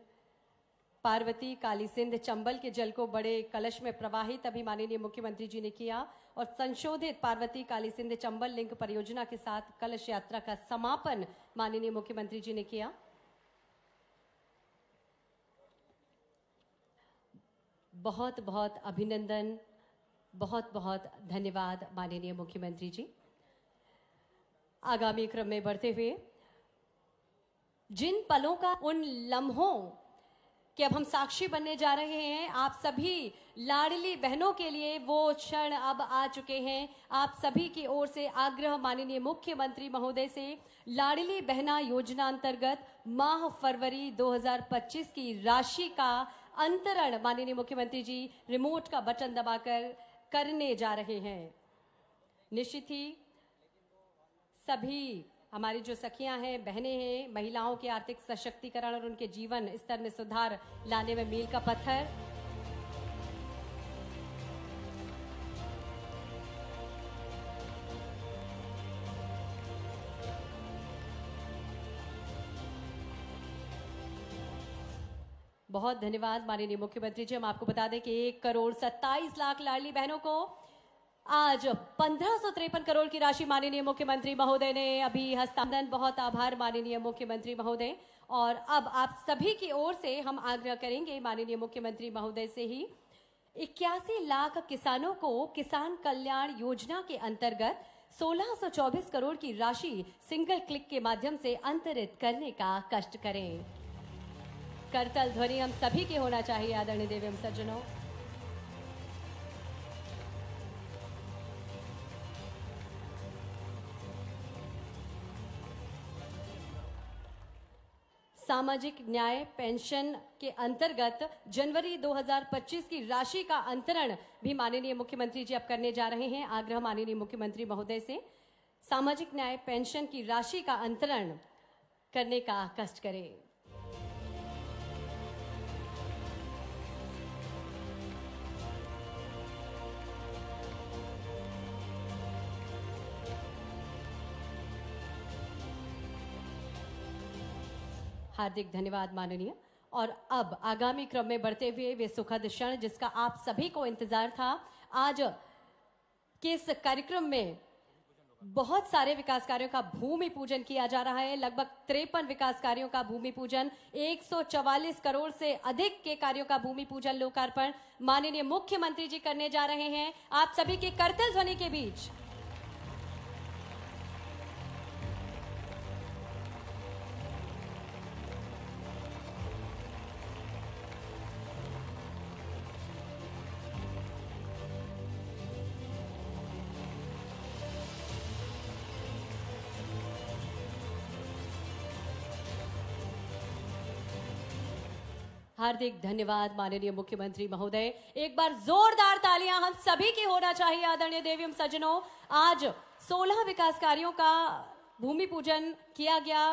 पार्वती, काली सिंध, चंबल के जल को बड़े कलश में प्रवाहित अभी माननीय मुख्यमंत्री जी ने किया और संशोधित पार्वती, काली सिंध, चंबल लिंक परियोजना के साथ कलश यात्रा का समापन माननीय मुख्यमंत्री जी ने किया। बहुत बहुत अभिनंदन, बहुत बहुत धन्यवाद माननीय मुख्यमंत्री जी। आगामी क्रम में बढ़ते हुए, जिन पलों का, उन लम्हों कि अब हम साक्षी बनने जा रहे हैं, आप सभी लाडली बहनों के लिए वो क्षण अब आ चुके हैं। आप सभी की ओर से आग्रह माननीय मुख्यमंत्री महोदय से, लाडली बहना योजना अंतर्गत माह फरवरी 2025 की राशि का अंतरण माननीय मुख्यमंत्री जी रिमोट का बटन दबाकर करने जा रहे हैं। निश्चित ही सभी हमारी जो सखियां हैं, बहनें हैं, महिलाओं के आर्थिक सशक्तिकरण और उनके जीवन स्तर में सुधार लाने में मील का पत्थर। बहुत धन्यवाद माननीय मुख्यमंत्री जी। हम आपको बता दें कि 1 करोड़ 27 लाख लाडली बहनों को आज 1553 करोड़ की राशि माननीय मुख्यमंत्री महोदय ने अभी हस्तांतरण। बहुत आभार माननीय मुख्यमंत्री महोदय। और अब आप सभी की ओर से हम आग्रह करेंगे माननीय मुख्यमंत्री महोदय से ही 81 लाख किसानों को किसान कल्याण योजना के अंतर्गत 1624 करोड़ की राशि सिंगल क्लिक के माध्यम से अंतरित करने का कष्ट करें। करतल ध्वनि हम सभी के होना चाहिए आदरणीय देवी एवं सज्जनों। सामाजिक न्याय पेंशन के अंतर्गत जनवरी 2025 की राशि का अंतरण भी माननीय मुख्यमंत्री जी अब करने जा रहे हैं। आग्रह माननीय मुख्यमंत्री महोदय से सामाजिक न्याय पेंशन की राशि का अंतरण करने का कष्ट करें। हार्दिक धन्यवाद माननीय। और अब आगामी क्रम में बढ़ते हुए वे सुखद क्षण जिसका आप सभी को इंतजार था। आज के इस कार्यक्रम में बहुत सारे विकास कार्यों का भूमि पूजन किया जा रहा है। लगभग 53 विकास कार्यों का भूमि पूजन, 144 करोड़ से अधिक के कार्यों का भूमि पूजन लोकार्पण माननीय मुख्यमंत्री जी करने जा रहे हैं आप सभी के करतल ध्वनि के बीच। हार्दिक धन्यवाद माननीय मुख्यमंत्री महोदय। एक बार जोरदार तालियां हम सभी की होना चाहिए आदरणीय देवी एवं सज्जनों। आज 16 विकास कार्यों का भूमि पूजन किया गया,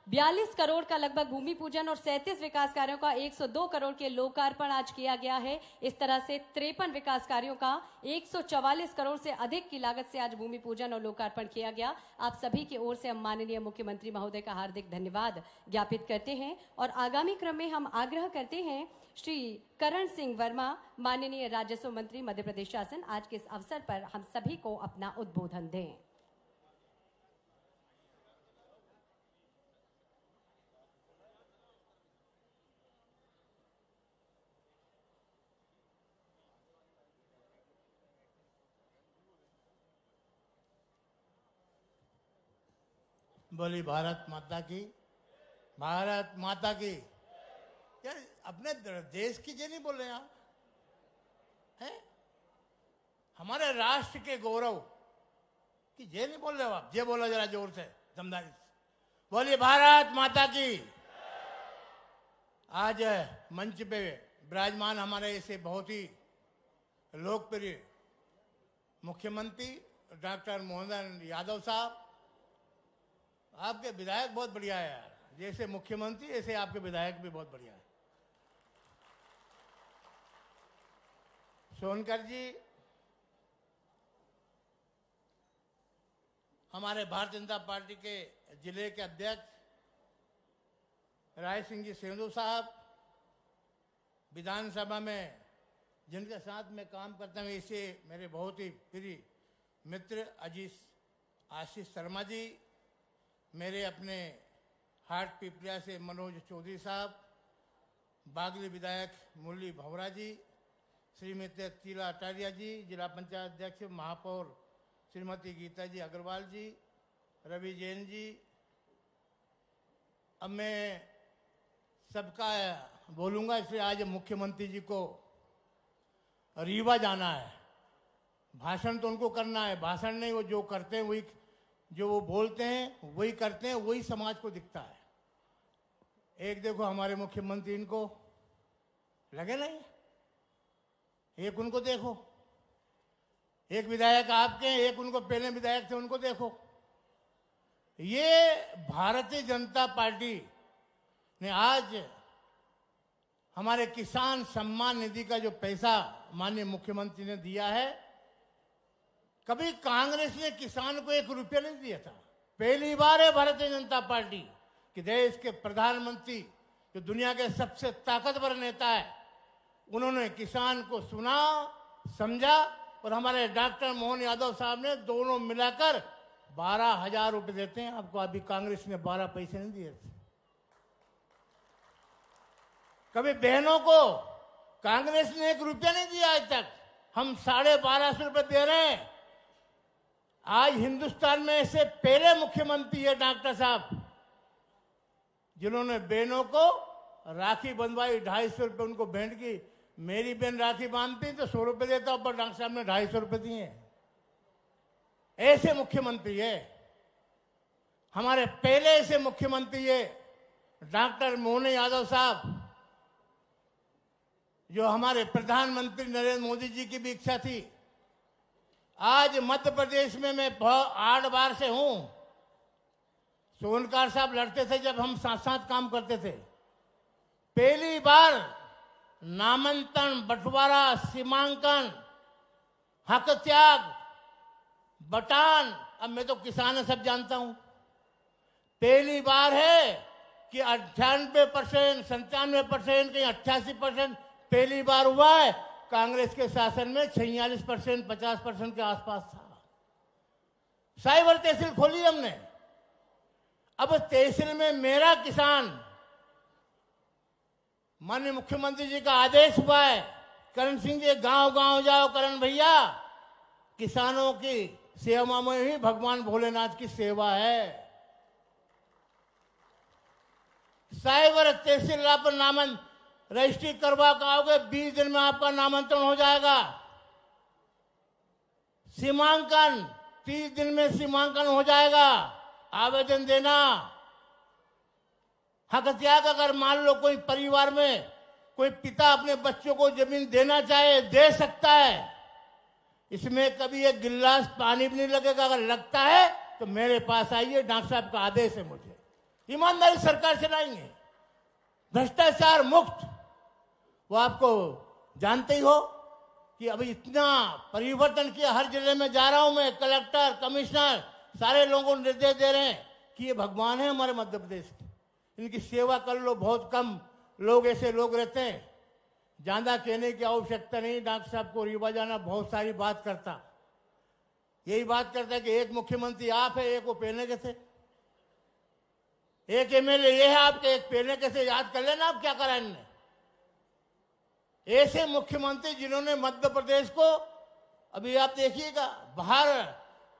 42 करोड़ का लगभग भूमि पूजन और 37 विकास कार्यों का 102 करोड़ के लोकार्पण आज किया गया है। इस तरह से 53 विकास कार्यों का 144 करोड़ से अधिक की लागत से आज भूमि पूजन और लोकार्पण किया गया। आप सभी की ओर से हम माननीय मुख्यमंत्री महोदय का हार्दिक धन्यवाद ज्ञापित करते हैं। और आगामी क्रम में हम आग्रह करते हैं श्री करण सिंह वर्मा, माननीय राजस्व मंत्री मध्य प्रदेश शासन, आज के इस अवसर पर हम सभी को अपना उद्बोधन दें। बोली भारत माता की, भारत माता की। यार अपने देश की जे नहीं बोल रहे हैं आप, हैं? हमारे राष्ट्र के गौरव की जे नहीं बोल रहे हो आप? जे बोला जरा जोर से, दमदारी से। बोली भारत माता की। आज मंच पे विराजमान हमारे ऐसे बहुत ही लोकप्रिय मुख्यमंत्री डॉक्टर मोहन यादव साहब, आपके विधायक बहुत बढ़िया है यार। जैसे मुख्यमंत्री ऐसे आपके विधायक भी बहुत बढ़िया है। सोनकर जी हमारे भारतीय जनता पार्टी के जिले के अध्यक्ष, राय सिंह जी सेंधु साहब, विधानसभा में जिनके साथ में काम करते हैं इसे मेरे बहुत ही प्रिय मित्र आशीष शर्मा जी, मेरे अपने हाट पिपलिया से मनोज चौधरी साहब, बागली विधायक मुरली भवरा जी, श्रीमती तीला अटारिया जी, जिला पंचायत अध्यक्ष महापौर श्रीमती गीता जी अग्रवाल जी, रवि जैन जी। अब मैं सबका बोलूँगा, इसलिए आज मुख्यमंत्री जी को रीवा जाना है। भाषण तो उनको करना है, भाषण नहीं, वो जो करते हैं वही, जो वो बोलते हैं वही करते हैं, वही समाज को दिखता है। एक देखो हमारे मुख्यमंत्री, इनको लगे नहीं, एक उनको देखो, एक विधायक आपके, एक उनको पहले विधायक थे उनको देखो। ये भारतीय जनता पार्टी ने आज हमारे किसान सम्मान निधि का जो पैसा माननीय मुख्यमंत्री ने दिया है, कभी कांग्रेस ने किसान को 1 रुपया नहीं दिया था। पहली बार है भारतीय जनता पार्टी कि देश के प्रधानमंत्री, जो दुनिया के सबसे ताकतवर नेता है, उन्होंने किसान को सुना, समझा और हमारे डॉक्टर मोहन यादव साहब ने दोनों मिलाकर 12,000 रुपए देते हैं आपको। अभी कांग्रेस ने 12 पैसे नहीं दिए थे। कभी बहनों को कांग्रेस ने 1 रुपया नहीं दिया आज तक। हम 1250 रुपए दे रहे हैं। आज हिंदुस्तान में ऐसे पहले मुख्यमंत्री है डॉक्टर साहब जिन्होंने बहनों को राखी बंधवाई। 250 रुपए उनको भेंट की। मेरी बहन राखी बांधती तो 100 रुपए देता, पर डॉक्टर साहब ने 250 रुपए दिए। ऐसे मुख्यमंत्री है हमारे पहले। ऐसे मुख्यमंत्री है डॉक्टर मोहन यादव साहब, जो हमारे प्रधानमंत्री नरेंद्र मोदी जी की भी इच्छा थी। आज मध्य प्रदेश में मैं 8 बार से हूं। सोनकार साहब लड़ते थे जब हम साथ साथ काम करते थे। पहली बार नामांकन, बंटवारा, सीमांकन, हक त्याग, बटान, अब मैं तो किसान है सब जानता हूं। पहली बार है कि 98%, 97%, कहीं 88% पहली बार हुआ है। कांग्रेस के शासन में 46%, 50% के आसपास था। साइबर तहसील खोली हमने। अब तहसील में मेरा किसान, माननीय मुख्यमंत्री जी का आदेश हुआ है, करण सिंह जी गांव गांव जाओ। करण भैया, किसानों की सेवा में ही भगवान भोलेनाथ की सेवा है। साइबर तहसील पर नामन रजिस्ट्री करवा कर आओगे, 20 दिन में आपका नामांकन हो जाएगा। सीमांकन 30 दिन में सीमांकन हो जाएगा। आवेदन देना। हक त्याग, अगर मान लो कोई परिवार में कोई पिता अपने बच्चों को जमीन देना चाहे, दे सकता है। इसमें कभी एक गिलास पानी भी नहीं लगेगा। अगर लगता है तो मेरे पास आइए, डॉक्टर साहब का आदेश है मुझे। ईमानदारी सरकार चलाएंगे, भ्रष्टाचार मुक्त। वो आपको जानते ही हो कि अभी इतना परिवर्तन किया। हर जिले में जा रहा हूं मैं, कलेक्टर, कमिश्नर, सारे लोगों को निर्देश दे रहे हैं कि ये भगवान है हमारे मध्य प्रदेश के, इनकी सेवा कर लो। बहुत कम लोग ऐसे लोग रहते हैं, ज्यादा कहने की आवश्यकता नहीं। डॉक्टर साहब को रीवा जाना बहुत सारी बात करता, यही बात करता है कि एक मुख्यमंत्री आप है, एक वो पहले के थे, एक एमएलए ये है आपके, एक पहले के थे। याद कर लेना आप क्या करा इनने। ऐसे मुख्यमंत्री जिन्होंने मध्य प्रदेश को, अभी आप देखिएगा बाहर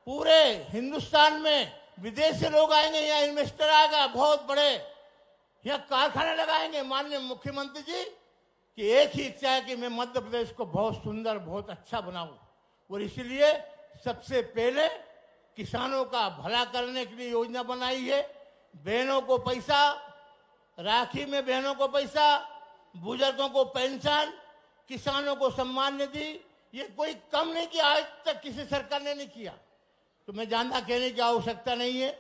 पूरे हिंदुस्तान में विदेश से लोग आएंगे, यहाँ इन्वेस्टर आएगा बहुत बड़े, यहाँ कारखाने लगाएंगे। माननीय मुख्यमंत्री जी की एक ही इच्छा है कि मैं मध्य प्रदेश को बहुत सुंदर, बहुत अच्छा बनाऊं। और इसलिए सबसे पहले किसानों का भला करने के लिए योजना बनाई है। बहनों को पैसा, राखी में बहनों को पैसा, बुजुर्गों को पेंशन, किसानों को सम्मान निधि। ये कोई कम नहीं किया, आज तक किसी सरकार ने नहीं किया। तो मैं ज्यादा कहने की आवश्यकता नहीं है।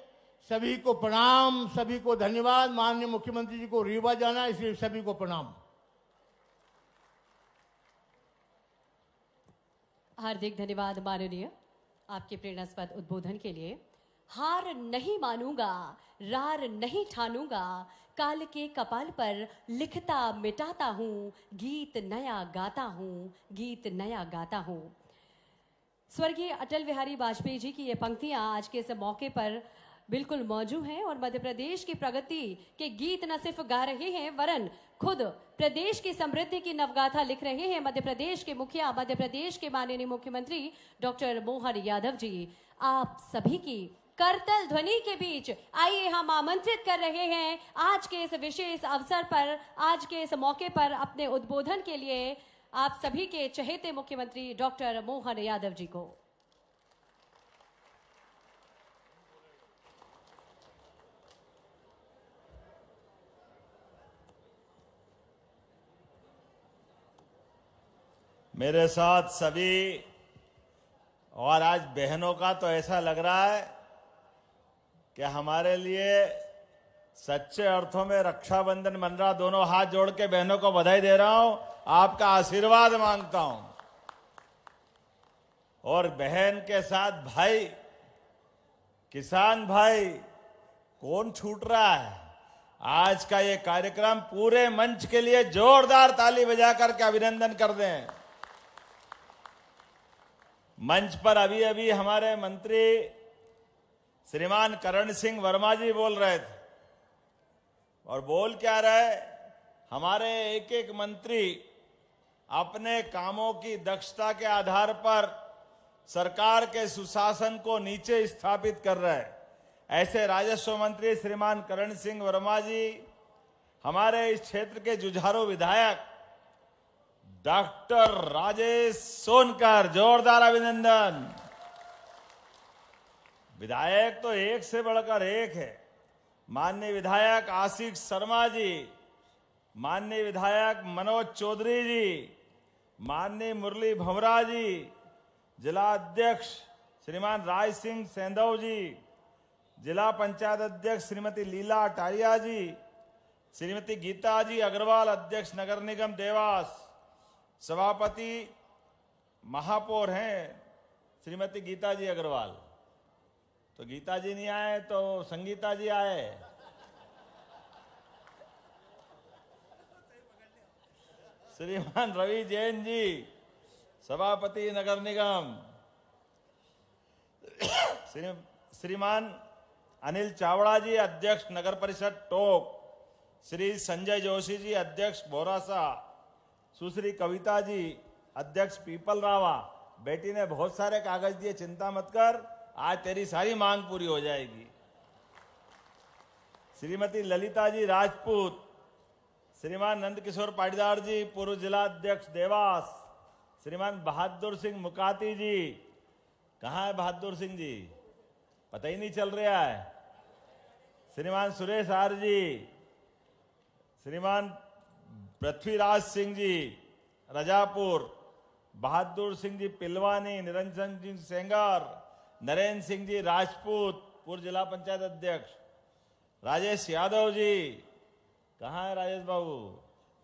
सभी को प्रणाम, सभी को धन्यवाद। माननीय मुख्यमंत्री जी को रीवा जाना, इसलिए सभी को प्रणाम। हार्दिक धन्यवाद माननीय, आपके प्रेरणास्पद उद्बोधन के लिए। हार नहीं मानूंगा, रार नहीं ठानूंगा, काल के कपाल पर लिखता मिटाता हूँ, गीत नया गाता हूँ, गीत नया गाता हूँ। स्वर्गीय अटल बिहारी वाजपेयी जी की ये पंक्तियां आज के इस मौके पर बिल्कुल मौजूद हैं और मध्य प्रदेश की प्रगति के गीत न सिर्फ गा रहे हैं, वरन खुद प्रदेश की समृद्धि की नवगाथा लिख रहे हैं मध्य प्रदेश के मुखिया, मध्य प्रदेश के माननीय मुख्यमंत्री डॉक्टर मोहन यादव जी। आप सभी की करतल ध्वनि के बीच आइए हम आमंत्रित कर रहे हैं आज के इस विशेष अवसर पर, आज के इस मौके पर अपने उद्बोधन के लिए आप सभी के चहेते मुख्यमंत्री डॉक्टर मोहन यादव जी को। मेरे साथ सभी, और आज बहनों का तो ऐसा लग रहा है कि हमारे लिए सच्चे अर्थों में रक्षाबंधन बन रहा। दोनों हाथ जोड़ के बहनों को बधाई दे रहा हूं, आपका आशीर्वाद मांगता हूं। और बहन के साथ भाई, किसान भाई, कौन छूट रहा है। आज का ये कार्यक्रम पूरे मंच के लिए जोरदार ताली बजा करके अभिनंदन कर दें। मंच पर अभी अभी हमारे मंत्री श्रीमान करण सिंह वर्मा जी बोल रहे थे, और बोल क्या रहे, हमारे एक एक मंत्री अपने कामों की दक्षता के आधार पर सरकार के सुशासन को नीचे स्थापित कर रहे हैं। ऐसे राजस्व मंत्री श्रीमान करण सिंह वर्मा जी, हमारे इस क्षेत्र के जुझारू विधायक डॉक्टर राजेश सोनकर, जोरदार अभिनंदन। विधायक तो एक से बढ़कर एक है। माननीय विधायक आशीष शर्मा जी, माननीय विधायक मनोज चौधरी जी, माननीय मुरली भंवरा जी, जिला अध्यक्ष श्रीमान राज सिंह सेंधव जी, जिला पंचायत अध्यक्ष श्रीमती लीला अटारिया जी, श्रीमती गीता जी अग्रवाल, अध्यक्ष नगर निगम देवास, सभापति महापौर हैं श्रीमती गीता जी अग्रवाल। तो गीता जी नहीं आए तो संगीता जी आए। श्रीमान रवि जैन जी, सभापति नगर निगम, श्रीमान अनिल चावड़ा जी, अध्यक्ष नगर परिषद टोक, श्री संजय जोशी जी, अध्यक्ष बोरासा, सुश्री कविता जी, अध्यक्ष पीपल रावा। बेटी ने बहुत सारे कागज दिए, चिंता मत कर, आज तेरी सारी मांग पूरी हो जाएगी। श्रीमती ललिता जी राजपूत, श्रीमान नंद किशोर पाटीदार जी, पूर्व जिला अध्यक्ष देवास, श्रीमान बहादुर सिंह मुकाती जी, कहाँ है बहादुर सिंह जी, पता ही नहीं चल रहा है। श्रीमान सुरेश आर जी, श्रीमान पृथ्वीराज सिंह जी रजापुर, बहादुर सिंह जी पिलवानी, निरंजन सिंह सेंगर, नरेंद्र सिंह जी राजपूत, पूर्व जिला पंचायत अध्यक्ष, राजेश यादव जी, कहाँ है राजेश बाबू,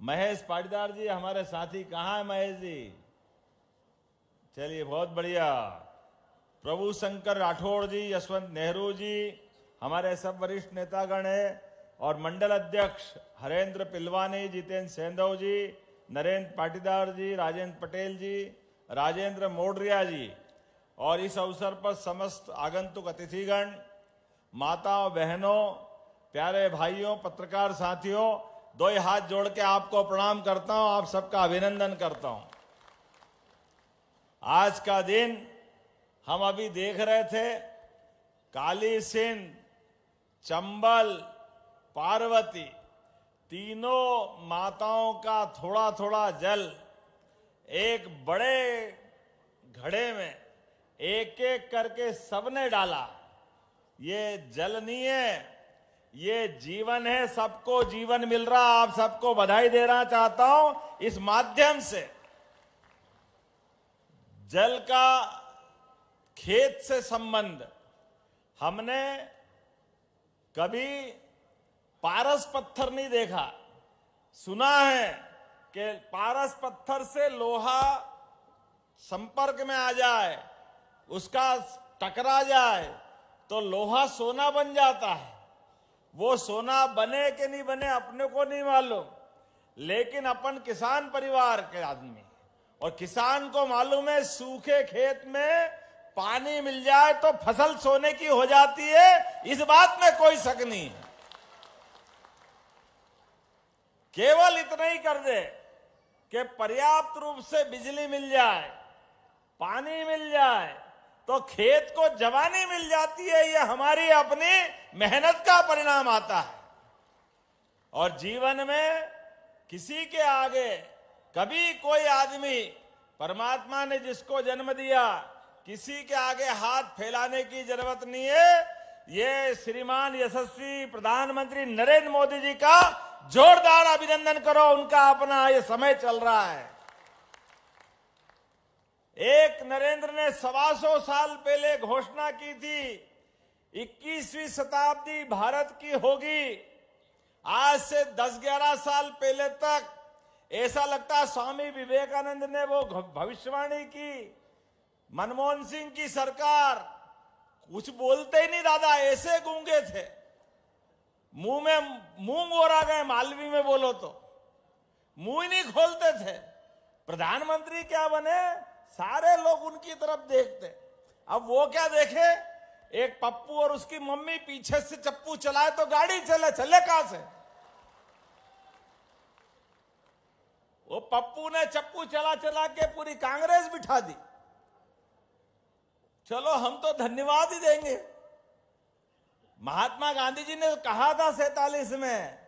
महेश पाटीदार जी हमारे साथी, कहाँ है महेश जी, चलिए बहुत बढ़िया। प्रभु शंकर राठौड़ जी, यशवंत नेहरू जी, हमारे सब वरिष्ठ नेतागण हैं, और मंडल अध्यक्ष हरेंद्र पिलवानी, जितेंद्र सेंधव जी, नरेंद्र पाटीदार जी, राजेंद्र पटेल जी, राजेंद्र मोडरिया जी, और इस अवसर पर समस्त आगंतुक अतिथिगण, माताओं बहनों, प्यारे भाइयों, पत्रकार साथियों, दो हाथ जोड़ के आपको प्रणाम करता हूं, आप सबका अभिनंदन करता हूं। आज का दिन हम अभी देख रहे थे, काली सिंध, चंबल, पार्वती, तीनों माताओं का थोड़ा थोड़ा जल एक बड़े घड़े में एक एक करके सबने डाला। ये जल नहीं है, ये जीवन है, सबको जीवन मिल रहा। आप सबको बधाई देना चाहता हूं इस माध्यम से। जल का खेत से संबंध, हमने कभी पारस पत्थर नहीं देखा, सुना है कि पारस पत्थर से लोहा संपर्क में आ जाए, उसका टकरा जाए तो लोहा सोना बन जाता है। वो सोना बने कि नहीं बने अपने को नहीं मालूम, लेकिन अपन किसान परिवार के आदमी, और किसान को मालूम है सूखे खेत में पानी मिल जाए तो फसल सोने की हो जाती है, इस बात में कोई शक नहीं है। केवल इतना ही कर दे कि पर्याप्त रूप से बिजली मिल जाए, पानी मिल जाए, तो खेत को जवानी मिल जाती है। ये हमारी अपनी मेहनत का परिणाम आता है। और जीवन में किसी के आगे कभी कोई आदमी, परमात्मा ने जिसको जन्म दिया, किसी के आगे हाथ फैलाने की जरूरत नहीं है। ये श्रीमान यशस्वी प्रधानमंत्री नरेंद्र मोदी जी का जोरदार अभिनंदन करो, उनका अपना ये समय चल रहा है। एक नरेंद्र ने 125 साल पहले घोषणा की थी 21वीं शताब्दी भारत की होगी। आज से 10-11 साल पहले तक ऐसा लगता स्वामी विवेकानंद ने वो भविष्यवाणी की। मनमोहन सिंह की सरकार कुछ बोलते ही नहीं, दादा ऐसे गूंगे थे, मुंह में मूंग ओरा गए, मालवी में बोलो तो मुंह ही नहीं खोलते थे। प्रधानमंत्री क्या बने, सारे लोग उनकी तरफ देखते। अब वो क्या देखे, एक पप्पू और उसकी मम्मी पीछे से चप्पू चलाए तो गाड़ी चले, चले कहां से? वो पप्पू ने चप्पू चला चला के पूरी कांग्रेस बिठा दी। चलो हम तो धन्यवाद ही देंगे। महात्मा गांधी जी ने कहा था 47 में,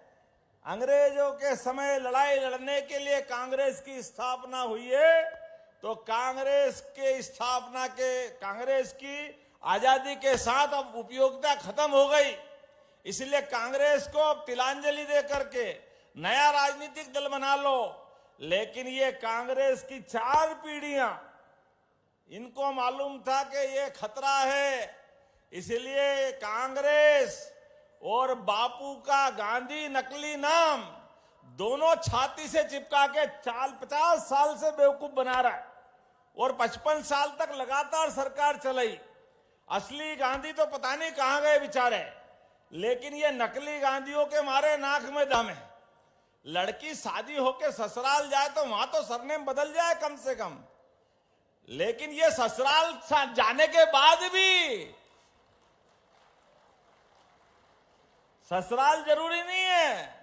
अंग्रेजों के समय लड़ाई लड़ने के लिए कांग्रेस की स्थापना हुई है, तो कांग्रेस की आजादी के साथ अब उपयोगिता खत्म हो गई। इसलिए कांग्रेस को अब तिलांजलि दे करके नया राजनीतिक दल बना लो। लेकिन ये कांग्रेस की 4 पीढ़ियां, इनको मालूम था कि ये खतरा है, इसलिए कांग्रेस और बापू का गांधी नकली नाम दोनों छाती से चिपका के 50 साल से बेवकूफ बना रहा है और 55 साल तक लगातार सरकार चलाई। असली गांधी तो पता नहीं कहां गए बेचारे, लेकिन ये नकली गांधियों के मारे नाक में दम है। लड़की शादी होके ससुराल जाए तो वहां तो सरनेम बदल जाए कम से कम, लेकिन ये ससुराल जाने के बाद भी ससुराल जरूरी नहीं है,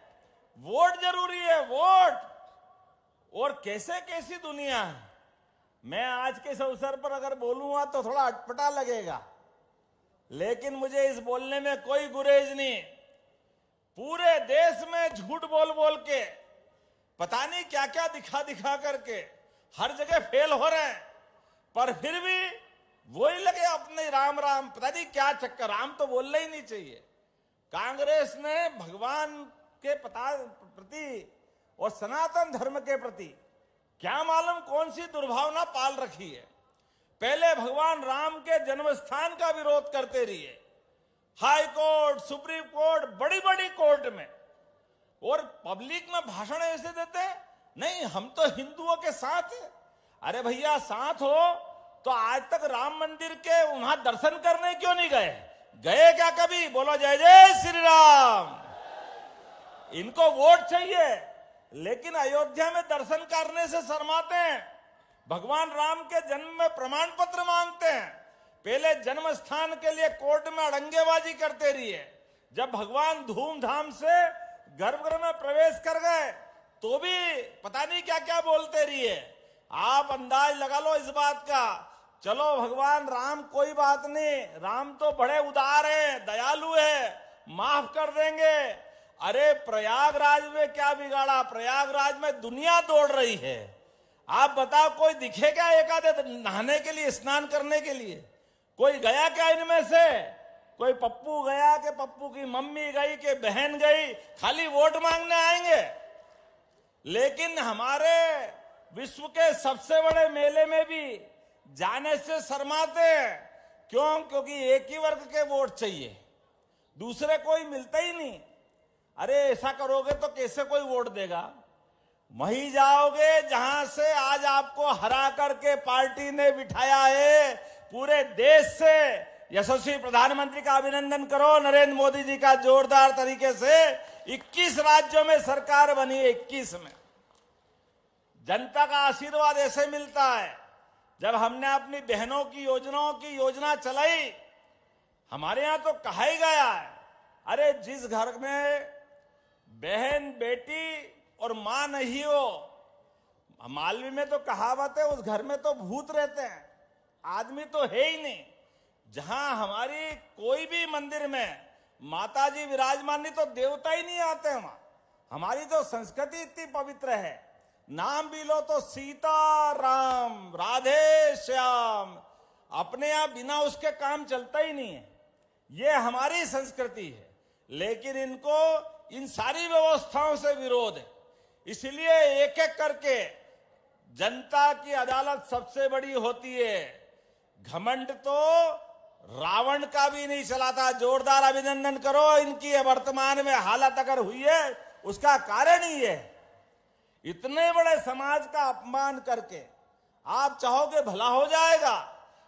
वोट जरूरी है, वोट। और कैसे कैसी दुनिया है। मैं आज के इस अवसर पर अगर बोलूंगा तो थोड़ा अटपटा लगेगा, लेकिन मुझे इस बोलने में कोई गुरेज नहीं। पूरे देश में झूठ बोल बोल के, पता नहीं क्या क्या दिखा दिखा करके हर जगह फेल हो रहे हैं, पर फिर भी वही लगे अपने राम राम, पता नहीं क्या चक्कर, राम तो बोलना ही नहीं चाहिए। कांग्रेस ने भगवान के प्रति और सनातन धर्म के प्रति क्या मालूम कौन सी दुर्भावना पाल रखी है। पहले भगवान राम के जन्म स्थान का विरोध करते रहिए, हाई कोर्ट, सुप्रीम कोर्ट, बड़ी बड़ी कोर्ट में, और पब्लिक में भाषण ऐसे देते नहीं हम तो हिंदुओं के साथ है। अरे भैया साथ हो तो आज तक राम मंदिर के वहां दर्शन करने क्यों नहीं गए? गए क्या कभी? बोलो जय जय श्री राम। इनको वोट चाहिए, लेकिन अयोध्या में दर्शन करने से शर्माते हैं। भगवान राम के जन्म में प्रमाण पत्र मांगते हैं। पहले जन्म स्थान के लिए कोर्ट में अड़ंगेबाजी करते रहिए। जब भगवान धूमधाम से गर्भगृह में प्रवेश कर गए तो भी पता नहीं क्या क्या बोलते रहिए। आप अंदाज लगा लो इस बात का। चलो भगवान राम कोई बात नहीं, राम तो बड़े उदार हैं, दयालु है, माफ कर देंगे। अरे प्रयागराज में क्या बिगाड़ा? प्रयागराज में दुनिया दौड़ रही है। आप बताओ कोई दिखे क्या एक आधे नहाने के लिए, स्नान करने के लिए? कोई गया क्या इनमें से? कोई पप्पू गया कि पप्पू की मम्मी गई कि बहन गई? खाली वोट मांगने आएंगे। लेकिन हमारे विश्व के सबसे बड़े मेले में भी जाने से शर्माते हैं। क्यों? क्योंकि एक ही वर्ग के वोट चाहिए, दूसरे कोई मिलता ही नहीं। अरे ऐसा करोगे तो कैसे कोई वोट देगा? वहीं जाओगे जहां से आज आपको हरा करके पार्टी ने बिठाया है। पूरे देश से यशस्वी प्रधानमंत्री का अभिनंदन करो, नरेंद्र मोदी जी का जोरदार तरीके से 21 राज्यों में सरकार बनी है। 21 में जनता का आशीर्वाद ऐसे मिलता है। जब हमने अपनी बहनों की योजनाओं की योजना चलाई, हमारे यहां तो कहा ही गया है, अरे जिस घर में बहन बेटी और मां नहीं हो, मालवी में तो कहावत है, उस घर में तो भूत रहते हैं, आदमी तो है ही नहीं। जहां हमारी कोई भी मंदिर में माता जी विराजमान नहीं तो देवता ही नहीं आते वहां। हमारी तो संस्कृति इतनी पवित्र है। नाम भी लो तो सीता राम, राधे श्याम, अपने यहां बिना उसके काम चलता ही नहीं है। ये हमारी संस्कृति है। लेकिन इनको इन सारी व्यवस्थाओं से विरोध है। इसलिए एक एक करके जनता की अदालत सबसे बड़ी होती है। घमंड तो रावण का भी नहीं चला था। जोरदार अभिनंदन करो इनकी वर्तमान में हालत अगर हुई है, उसका कारण ही है। इतने बड़े समाज का अपमान करके आप चाहोगे भला हो जाएगा।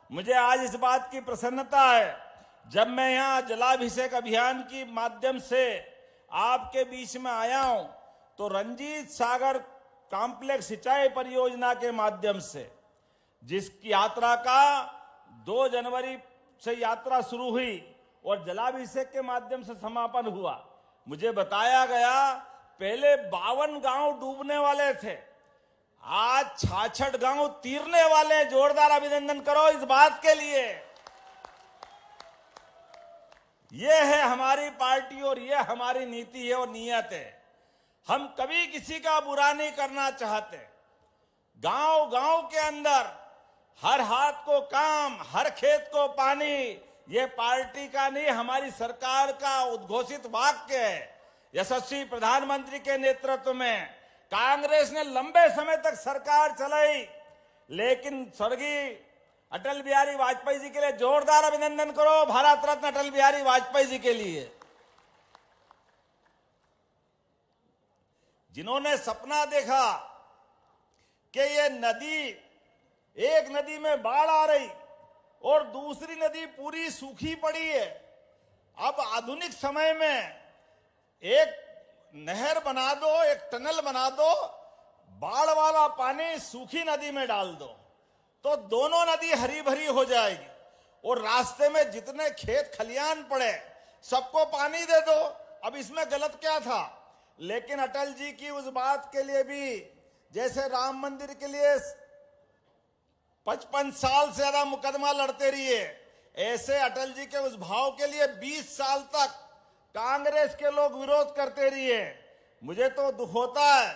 मुझे आज इस बात की प्रसन्नता है, जब मैं यहां जलाभिषेक अभियान की माध्यम से आपके बीच में आया हूं, तो रंजीत सागर कॉम्प्लेक्स सिंचाई परियोजना के माध्यम से जिसकी यात्रा का 2 जनवरी से यात्रा शुरू हुई और जलाभिषेक के माध्यम से समापन हुआ। मुझे बताया गया पहले 52 गांव डूबने वाले थे, आज 66 गांव तीरने वाले। जोरदार अभिनंदन करो इस बात के लिए। ये है हमारी पार्टी और ये हमारी नीति है और नीयत है। हम कभी किसी का बुरा नहीं करना चाहते। गांव गांव के अंदर हर हाथ को काम, हर खेत को पानी, ये पार्टी का नहीं हमारी सरकार का उद्घोषित वाक्य है। यशस्वी प्रधानमंत्री के नेतृत्व में कांग्रेस ने लंबे समय तक सरकार चलाई, लेकिन स्वर्गीय अटल बिहारी वाजपेयी जी के लिए जोरदार अभिनंदन करो, भारत रत्न अटल बिहारी वाजपेयी जी के लिए, जिन्होंने सपना देखा कि ये नदी, एक नदी में बाढ़ आ रही और दूसरी नदी पूरी सूखी पड़ी है। अब आधुनिक समय में एक नहर बना दो, एक टनल बना दो, बाढ़ वाला पानी सूखी नदी में डाल दो, तो दोनों नदी हरी भरी हो जाएगी और रास्ते में जितने खेत खलियान पड़े सबको पानी दे दो। अब इसमें गलत क्या था? लेकिन अटल जी की उस बात के लिए भी, जैसे राम मंदिर के लिए 55 साल से ज्यादा मुकदमा लड़ते रहिए, ऐसे अटल जी के उस भाव के लिए 20 साल तक कांग्रेस के लोग विरोध करते रहिए। मुझे तो दुख होता है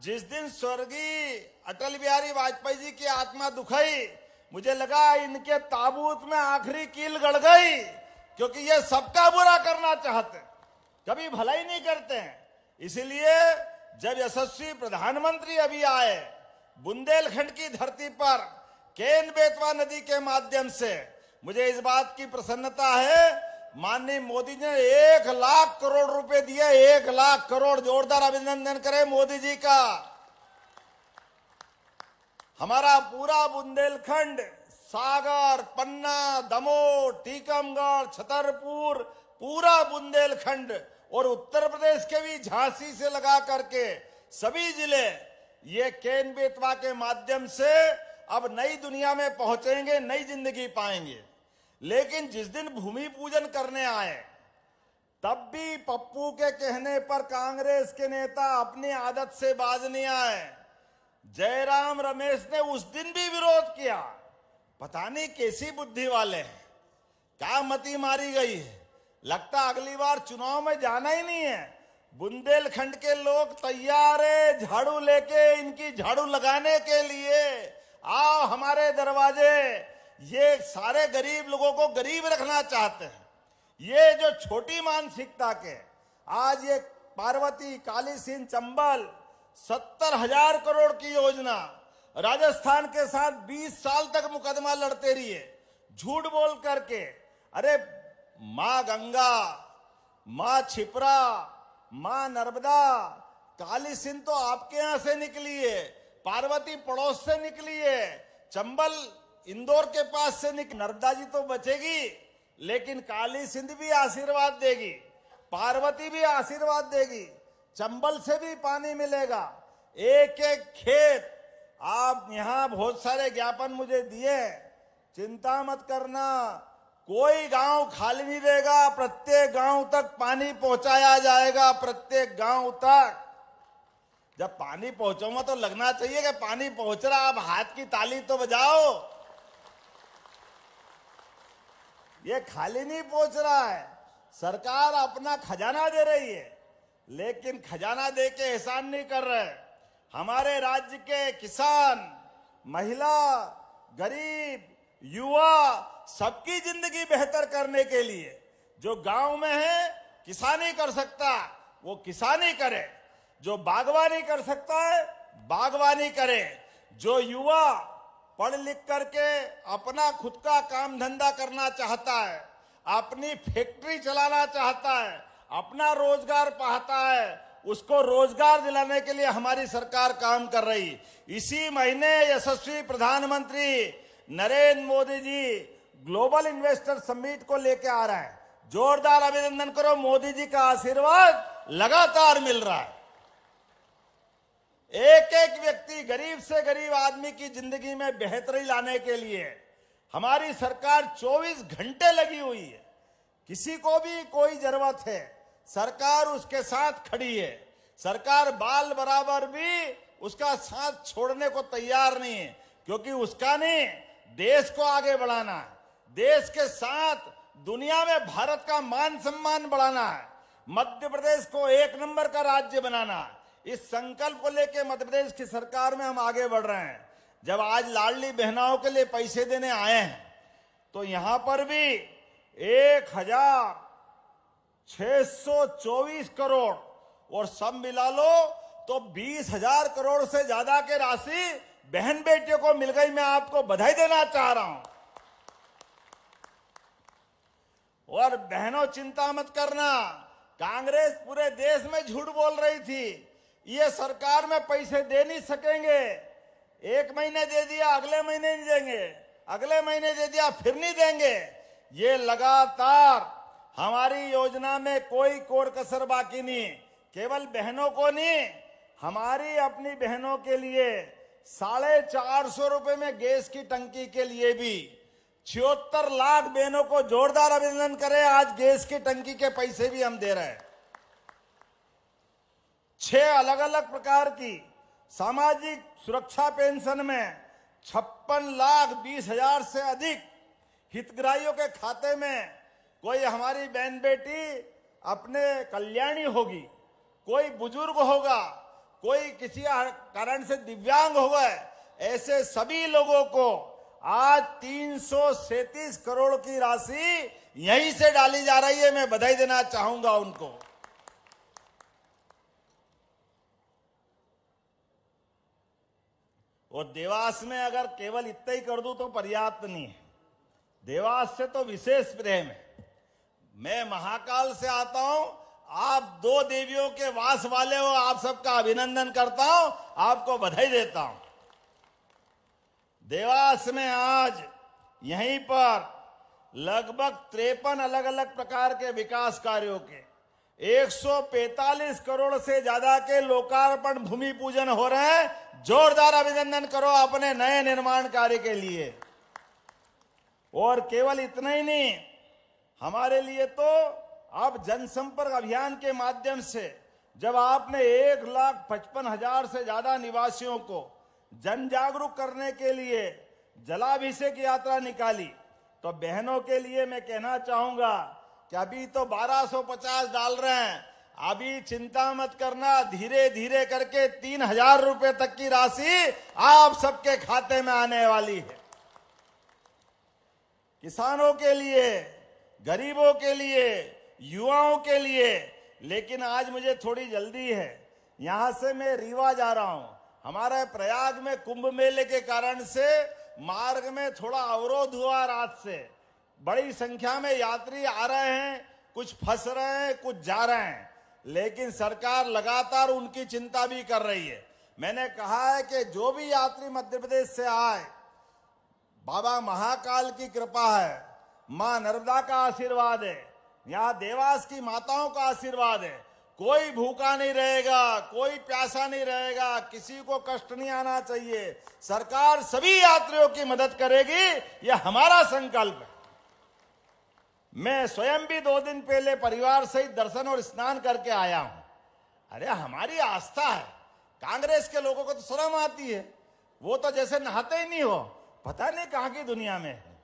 जिस दिन स्वर्गीय अटल बिहारी वाजपेयी जी की आत्मा दुखाई, मुझे लगा इनके ताबूत में आखिरी कील गड़ गई, क्योंकि ये सबका बुरा करना चाहते, कभी भलाई नहीं करते हैं। इसलिए जब यशस्वी प्रधानमंत्री अभी आए, बुंदेलखंड की धरती पर केन बेतवा नदी के माध्यम से, मुझे इस बात की प्रसन्नता है, माननीय मोदी जी ने 1 लाख करोड़ रुपए दिए, 1 लाख करोड़। जोरदार अभिनंदन करें मोदी जी का। हमारा पूरा बुंदेलखंड, सागर, पन्ना, दमोह, टीकमगढ़, छतरपुर, पूरा बुंदेलखंड और उत्तर प्रदेश के भी झांसी से लगा करके सभी जिले ये केन बेतवा के माध्यम से अब नई दुनिया में पहुंचेंगे, नई जिंदगी पाएंगे। लेकिन जिस दिन भूमि पूजन करने आए, तब भी पप्पू के कहने पर कांग्रेस के नेता अपनी आदत से बाज नहीं आए। जयराम रमेश ने उस दिन भी विरोध किया। पता नहीं कैसी बुद्धि वाले हैं, क्या मती मारी गई है। लगता अगली बार चुनाव में जाना ही नहीं है। बुंदेलखंड के लोग तैयार है झाड़ू लेके, इनकी झाड़ू लगाने के लिए। आओ हमारे दरवाजे। ये सारे गरीब लोगों को गरीब रखना चाहते हैं। ये जो छोटी मानसिकता के, आज ये पार्वती, काली सिंह, चंबल 70,000 करोड़ की योजना, राजस्थान के साथ 20 साल तक मुकदमा लड़ते रहिए झूठ बोल करके। अरे मां गंगा, मां छिपरा, मां नर्मदा, काली सिंध तो आपके यहां से निकली है, पार्वती पड़ोस से निकली है, चंबल इंदौर के पास से निकली। नर्मदा जी तो बचेगी, लेकिन काली सिंध भी आशीर्वाद देगी, पार्वती भी आशीर्वाद देगी, चंबल से भी पानी मिलेगा। एक एक खेत, आप यहां बहुत सारे ज्ञापन मुझे दिए, चिंता मत करना, कोई गांव खाली नहीं रहेगा। प्रत्येक गांव तक पानी पहुंचाया जाएगा, प्रत्येक गांव तक। जब पानी पहुंचाऊंगा तो लगना चाहिए कि पानी पहुंच रहा, आप हाथ की ताली तो बजाओ। ये खाली नहीं पहुंच रहा है, सरकार अपना खजाना दे रही है, लेकिन खजाना दे के एहसान नहीं कर रहे। हमारे राज्य के किसान, महिला, गरीब, युवा, सबकी जिंदगी बेहतर करने के लिए जो गांव में है किसानी कर सकता वो किसानी करे, जो बागवानी कर सकता है बागवानी करे, जो युवा पढ़ लिख करके अपना खुद का काम धंधा करना चाहता है, अपनी फैक्ट्री चलाना चाहता है, अपना रोजगार पाता है, उसको रोजगार दिलाने के लिए हमारी सरकार काम कर रही। इसी महीने यशस्वी प्रधानमंत्री Narendra Modi ji global investor summit को लेकर आ रहा है। जोरदार अभिनंदन करो, मोदी जी का आशीर्वाद लगातार मिल रहा है। एक एक व्यक्ति, गरीब से गरीब आदमी की जिंदगी में बेहतरी लाने के लिए हमारी सरकार 24 घंटे लगी हुई है। किसी को भी कोई जरूरत है, सरकार उसके साथ खड़ी है। सरकार बाल बराबर भी उसका साथ छोड़ने को तैयार नहीं है, क्योंकि उसका नहीं, देश को आगे बढ़ाना है, देश के साथ दुनिया में भारत का मान सम्मान बढ़ाना है, मध्य प्रदेश को एक नंबर का राज्य बनाना है। इस संकल्प को लेकर मध्य प्रदेश की सरकार में हम आगे बढ़ रहे हैं। जब आज लाडली बहनाओं के लिए पैसे देने आए हैं, तो यहां पर भी 1624 करोड़ और सब मिला लो तो 20,000 करोड़ से ज्यादा की राशि बहन बेटियों को मिल गई। मैं आपको बधाई देना चाह रहा हूं। और बहनों, चिंता मत करना, कांग्रेस पूरे देश में झूठ बोल रही थी, ये सरकार में पैसे दे नहीं सकेंगे। एक महीने दे दिया, अगले महीने नहीं देंगे, अगले महीने दे दिया, फिर नहीं देंगे। ये लगातार हमारी योजना में कोई कोर कसर बाकी नहीं। केवल बहनों को नहीं, हमारी अपनी बहनों के लिए 450 रुपए में गैस की टंकी के लिए भी 76 लाख बहनों को जोरदार अभिनंदन करें। आज गैस की टंकी के पैसे भी हम दे रहे हैं। 6 अलग अलग प्रकार की सामाजिक सुरक्षा पेंशन में 56,20,000 से अधिक हितग्राहियों के खाते में कोई हमारी बहन बेटी अपने कल्याणी होगी, कोई बुजुर्ग होगा, कोई किसी कारण से दिव्यांग होगा, ऐसे सभी लोगों को आज 337 करोड़ की राशि यहीं से डाली जा रही है। मैं बधाई देना चाहूंगा उनको। और देवास में अगर केवल इतना ही कर दूं तो पर्याप्त नहीं है। देवास से तो विशेष प्रेम है। मैं महाकाल से आता हूं, आप 2 देवियों के वास वाले हो, आप सबका अभिनंदन करता हूं, आपको बधाई देता हूं। देवास में आज यहीं पर लगभग 53 अलग अलग प्रकार के विकास कार्यों के 145 करोड़ से ज्यादा के लोकार्पण भूमि पूजन हो रहे हैं। जोरदार अभिनंदन करो अपने नए निर्माण कार्य के लिए। और केवल इतना ही नहीं, हमारे लिए तो अब जनसंपर्क अभियान के माध्यम से जब आपने 1,55,000 से ज्यादा निवासियों को जन जागरूक करने के लिए जलाभिषेक यात्रा निकाली, तो बहनों के लिए मैं कहना चाहूंगा कि अभी तो 1250 डाल रहे हैं, अभी चिंता मत करना, धीरे धीरे करके 3,000 रुपए तक की राशि आप सबके खाते में आने वाली है। किसानों के लिए, गरीबों के लिए, युवाओं के लिए। लेकिन आज मुझे थोड़ी जल्दी है, यहां से मैं रीवा जा रहा हूं। हमारे प्रयाग में कुंभ मेले के कारण से मार्ग में थोड़ा अवरोध हुआ। रात से बड़ी संख्या में यात्री आ रहे हैं, कुछ फंस रहे हैं, कुछ जा रहे हैं, लेकिन सरकार लगातार उनकी चिंता भी कर रही है। मैंने कहा है कि जो भी यात्री मध्य प्रदेश से आए, बाबा महाकाल की कृपा है, मां नर्मदा का आशीर्वाद है, यहाँ देवास की माताओं का आशीर्वाद है। कोई भूखा नहीं रहेगा, कोई प्यासा नहीं रहेगा, किसी को कष्ट नहीं आना चाहिए। सरकार सभी यात्रियों की मदद करेगी, यह हमारा संकल्प है। मैं स्वयं भी 2 दिन पहले परिवार सहित दर्शन और स्नान करके आया हूं। अरे हमारी आस्था है। कांग्रेस के लोगों को तो शर्म आती है, वो तो जैसे नहाते ही नहीं हो, पता नहीं कहां की दुनिया में है।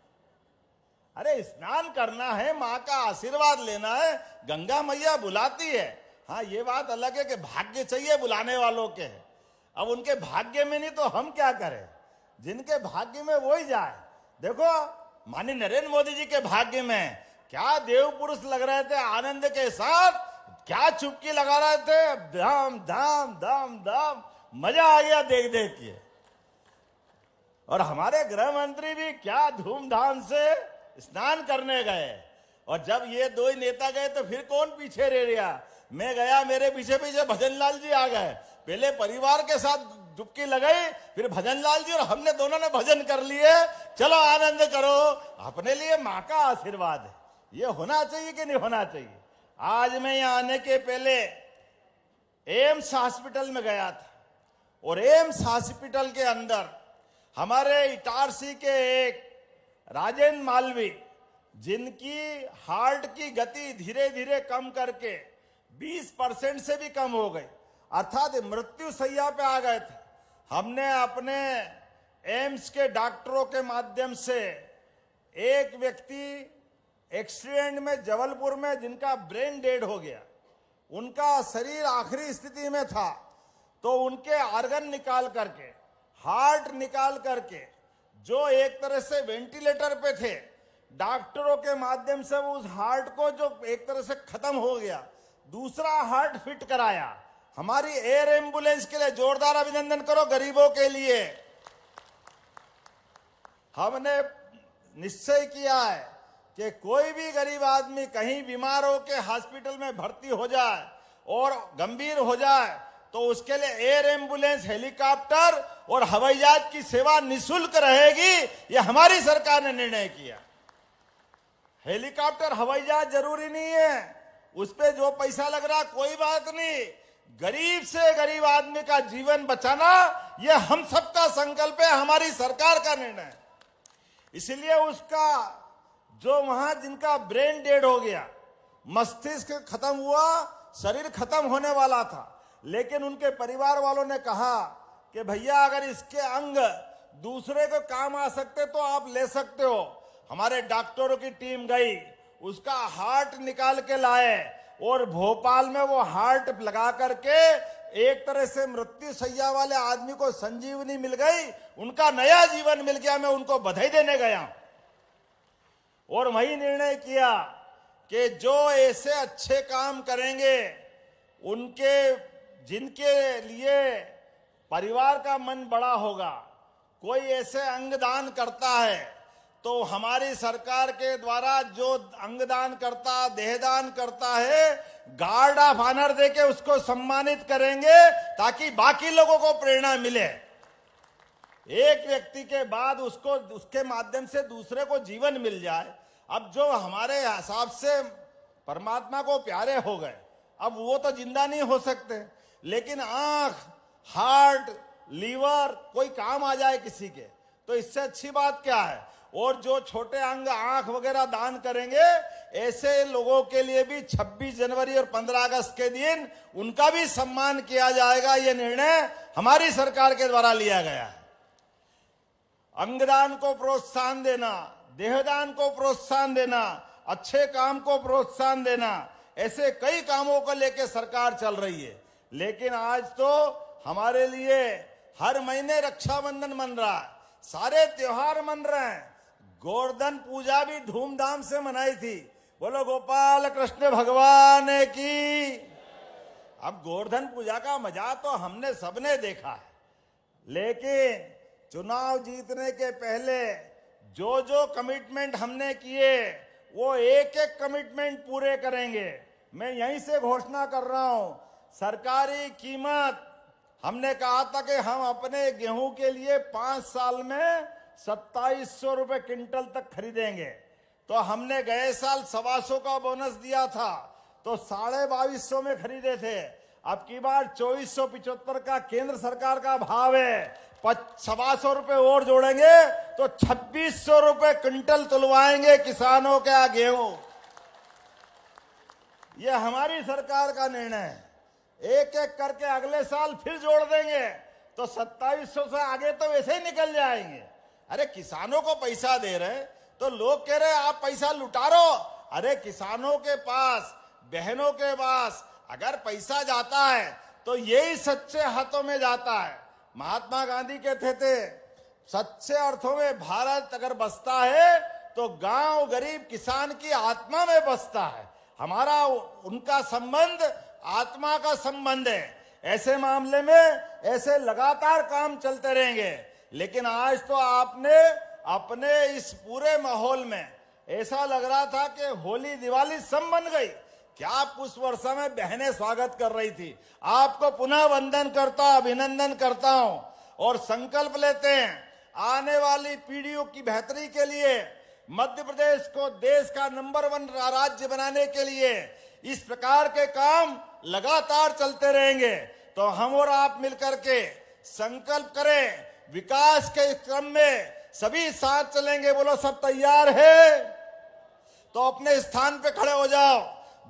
अरे स्नान करना है, मां का आशीर्वाद लेना है, गंगा मैया बुलाती है। हाँ, ये बात अलग है कि भाग्य चाहिए बुलाने वालों के। अब उनके भाग्य में नहीं तो हम क्या करें, जिनके भाग्य में वो ही जाए। देखो माननीय नरेंद्र मोदी जी के भाग्य में क्या देव पुरुष लग रहे थे, आनंद के साथ क्या चुपकी लगा रहे थे, धाम धाम धाम धाम, मजा आ गया देख देख के। और हमारे गृह मंत्री भी क्या धूमधाम से स्नान करने गए। और जब ये 2 ही नेता गए तो फिर कौन पीछे रह गया। मैं गया, मेरे पीछे पीछे भजनलाल जी आ गए। पहले परिवार के साथ डुबकी लगाई, फिर भजनलाल जी और हमने दोनों ने भजन कर लिए। चलो आनंद करो, अपने लिए मां का आशीर्वाद है। ये होना चाहिए कि नहीं होना चाहिए। आज मैं यहां आने के पहले एम्स हॉस्पिटल में गया था, और एम्स हॉस्पिटल के अंदर हमारे इटारसी के एक राजेंद्र मालवी, जिनकी हार्ट की गति धीरे धीरे कम करके 20% से भी कम हो गई, अर्थात मृत्यु शैया पे आ गए थे। हमने अपने एम्स के डॉक्टरों के माध्यम से एक व्यक्ति एक्सीडेंट में जबलपुर में जिनका ब्रेन डेड हो गया, उनका शरीर आखिरी स्थिति में था, तो उनके ऑर्गन निकाल करके, हार्ट निकाल करके, जो एक तरह से वेंटिलेटर पे थे, डॉक्टरों के माध्यम से वो उस हार्ट को जो एक तरह से खत्म हो गया, दूसरा हार्ट फिट कराया। हमारी एयर एम्बुलेंस के लिए जोरदार अभिनंदन करो। गरीबों के लिए हमने निश्चय किया है कि कोई भी गरीब आदमी कहीं बीमार हो के हॉस्पिटल में भर्ती हो जाए और गंभीर हो जाए तो उसके लिए एयर एम्बुलेंस, हेलीकॉप्टर और हवाई जहाज की सेवा निशुल्क रहेगी। यह हमारी सरकार ने निर्णय किया। हेलीकॉप्टर, हवाई जहाज जरूरी नहीं है, उस पे जो पैसा लग रहा कोई बात नहीं। गरीब से गरीब आदमी का जीवन बचाना यह हम सबका संकल्प है, हमारी सरकार का निर्णय है। इसलिए उसका जो वहां जिनका ब्रेन डेड हो गया, मस्तिष्क खत्म हुआ, शरीर खत्म होने वाला था, लेकिन उनके परिवार वालों ने कहा कि भैया अगर इसके अंग दूसरे को काम आ सकते तो आप ले सकते हो। हमारे डॉक्टरों की टीम गई, उसका हार्ट निकाल के लाए और भोपाल में वो हार्ट लगा करके एक तरह से मृत्यु शैया वाले आदमी को संजीवनी मिल गई, उनका नया जीवन मिल गया। मैं उनको बधाई देने गया और वही निर्णय किया कि जो ऐसे अच्छे काम करेंगे, उनके जिनके लिए परिवार का मन बड़ा होगा, कोई ऐसे अंगदान करता है तो हमारी सरकार के द्वारा जो अंगदान करता, देहदान करता है, गार्ड ऑफ ऑनर देके उसको सम्मानित करेंगे ताकि बाकी लोगों को प्रेरणा मिले। एक व्यक्ति के बाद उसको उसके माध्यम से दूसरे को जीवन मिल जाए। अब जो हमारे हिसाब से परमात्मा को प्यारे हो गए, अब वो तो जिंदा नहीं हो सकते, लेकिन आंख, हार्ट, लीवर कोई काम आ जाए किसी के, तो इससे अच्छी बात क्या है। और जो छोटे अंग, आंख वगैरह दान करेंगे, ऐसे लोगों के लिए भी 26 जनवरी और 15 अगस्त के दिन उनका भी सम्मान किया जाएगा। ये निर्णय हमारी सरकार के द्वारा लिया गया है। अंगदान को प्रोत्साहन देना, देहदान को प्रोत्साहन देना, अच्छे काम को प्रोत्साहन देना, ऐसे कई कामों को लेकर सरकार चल रही है। लेकिन आज तो हमारे लिए हर महीने रक्षाबंधन मन रहा है, सारे त्योहार मन रहे हैं। गोवर्धन पूजा भी धूमधाम से मनाई थी। बोलो गोपाल कृष्ण भगवान की। अब गोवर्धन पूजा का मजा तो हमने सबने देखा है, लेकिन चुनाव जीतने के पहले जो जो कमिटमेंट हमने किए वो एक एक कमिटमेंट पूरे करेंगे। मैं यहीं से घोषणा कर रहा हूं, सरकारी कीमत हमने कहा था कि हम अपने गेहूं के लिए 5 साल में 2700 रुपए क्विंटल तक खरीदेंगे। तो हमने गए साल 125 का बोनस दिया था, तो 2250 में खरीदे थे। अब की बार 2475 का केंद्र सरकार का भाव है, 125 रुपए और जोड़ेंगे तो 2600 रुपए क्विंटल तुलवाएंगे किसानों का गेहूं। यह हमारी सरकार का निर्णय है। एक एक करके अगले साल फिर जोड़ देंगे तो 2700 से आगे तो वैसे ही निकल जाएंगे। अरे किसानों को पैसा दे रहे तो लोग कह रहे आप पैसा लुटा रहे हो। अरे किसानों के पास, बहनों के पास अगर पैसा जाता है तो यही सच्चे हाथों में जाता है। महात्मा गांधी कहते थे सच्चे अर्थों में भारत अगर बसता है तो गांव गरीब किसान की आत्मा में बसता है। हमारा उनका संबंध आत्मा का संबंध है। ऐसे मामले में ऐसे लगातार काम चलते रहेंगे। लेकिन आज तो आपने अपने इस पूरे माहौल में ऐसा लग रहा था कि होली दिवाली सब बन गई। क्या उस वर्षा में बहनें स्वागत कर रही थी। आपको पुनः वंदन करता हूं, अभिनंदन करता हूं और संकल्प लेते हैं आने वाली पीढ़ियों की बेहतरी के लिए, मध्य प्रदेश को देश का नंबर 1 राज्य बनाने के लिए इस प्रकार के काम लगातार चलते रहेंगे। तो हम और आप मिलकर के संकल्प करें, विकास के इस क्रम में सभी साथ चलेंगे। बोलो सब तैयार है? तो अपने स्थान पे खड़े हो जाओ,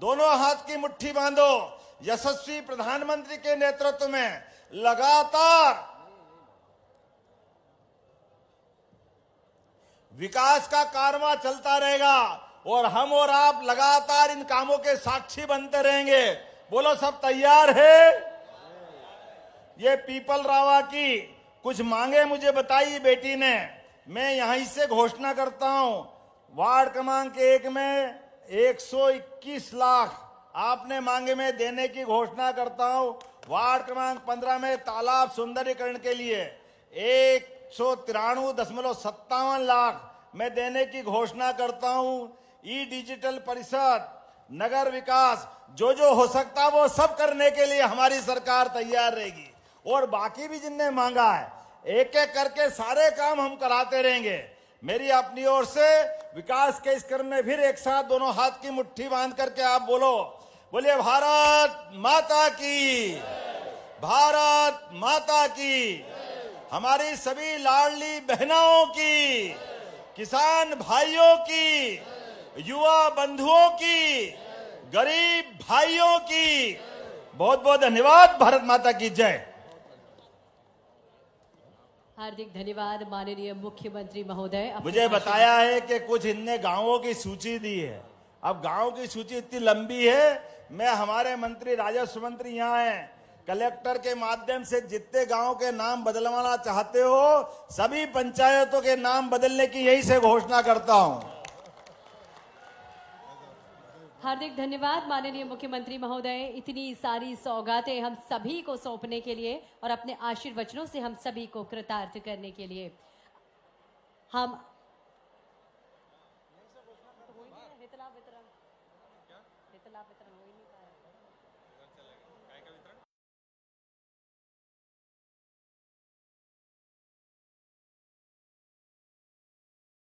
दोनों हाथ की मुट्ठी बांधो। यशस्वी प्रधानमंत्री के नेतृत्व में लगातार विकास का कारवां चलता रहेगा और हम और आप लगातार इन कामों के साक्षी बनते रहेंगे। बोलो सब तैयार है? ये पीपल रावा की कुछ मांगे मुझे बताई बेटी ने, मैं यहीं से घोषणा करता हूं। वार्ड क्रमांक 1 में 121 लाख आपने मांगे में देने की घोषणा करता हूं। वार्ड क्रमांक 15 में तालाब सुंदरीकरण के लिए 193.57 लाख मैं देने की घोषणा करता हूं। ई डिजिटल परिषद, नगर विकास, जो हो सकता वो सब करने के लिए हमारी सरकार तैयार रहेगी। और बाकी भी जिनने मांगा है, एक एक करके सारे काम हम कराते रहेंगे। मेरी अपनी ओर से विकास के इस क्रम में फिर एक साथ दोनों हाथ की मुट्ठी बांध करके आप बोलिए भारत माता की, भारत माता की। हमारी सभी लाडली बहनों की, किसान भाइयों की, युवा बंधुओं की, गरीब भाइयों की बहुत बहुत धन्यवाद। भारत माता की जय। हार्दिक धन्यवाद माननीय मुख्यमंत्री महोदय। अपने मुझे बताया है कि कुछ इनने गांवों की सूची दी है। अब गांव की सूची इतनी लंबी है, मैं हमारे मंत्री राजस्व मंत्री यहाँ हैं, कलेक्टर के माध्यम से जितने गांव के नाम बदलवाना चाहते हो सभी पंचायतों के नाम बदलने की यही से घोषणा करता हूं। हार्दिक धन्यवाद माननीय मुख्यमंत्री महोदय, इतनी सारी सौगातें हम सभी को सौंपने के लिए और अपने आशीर्वचनों से हम सभी को कृतार्थ करने के लिए। हम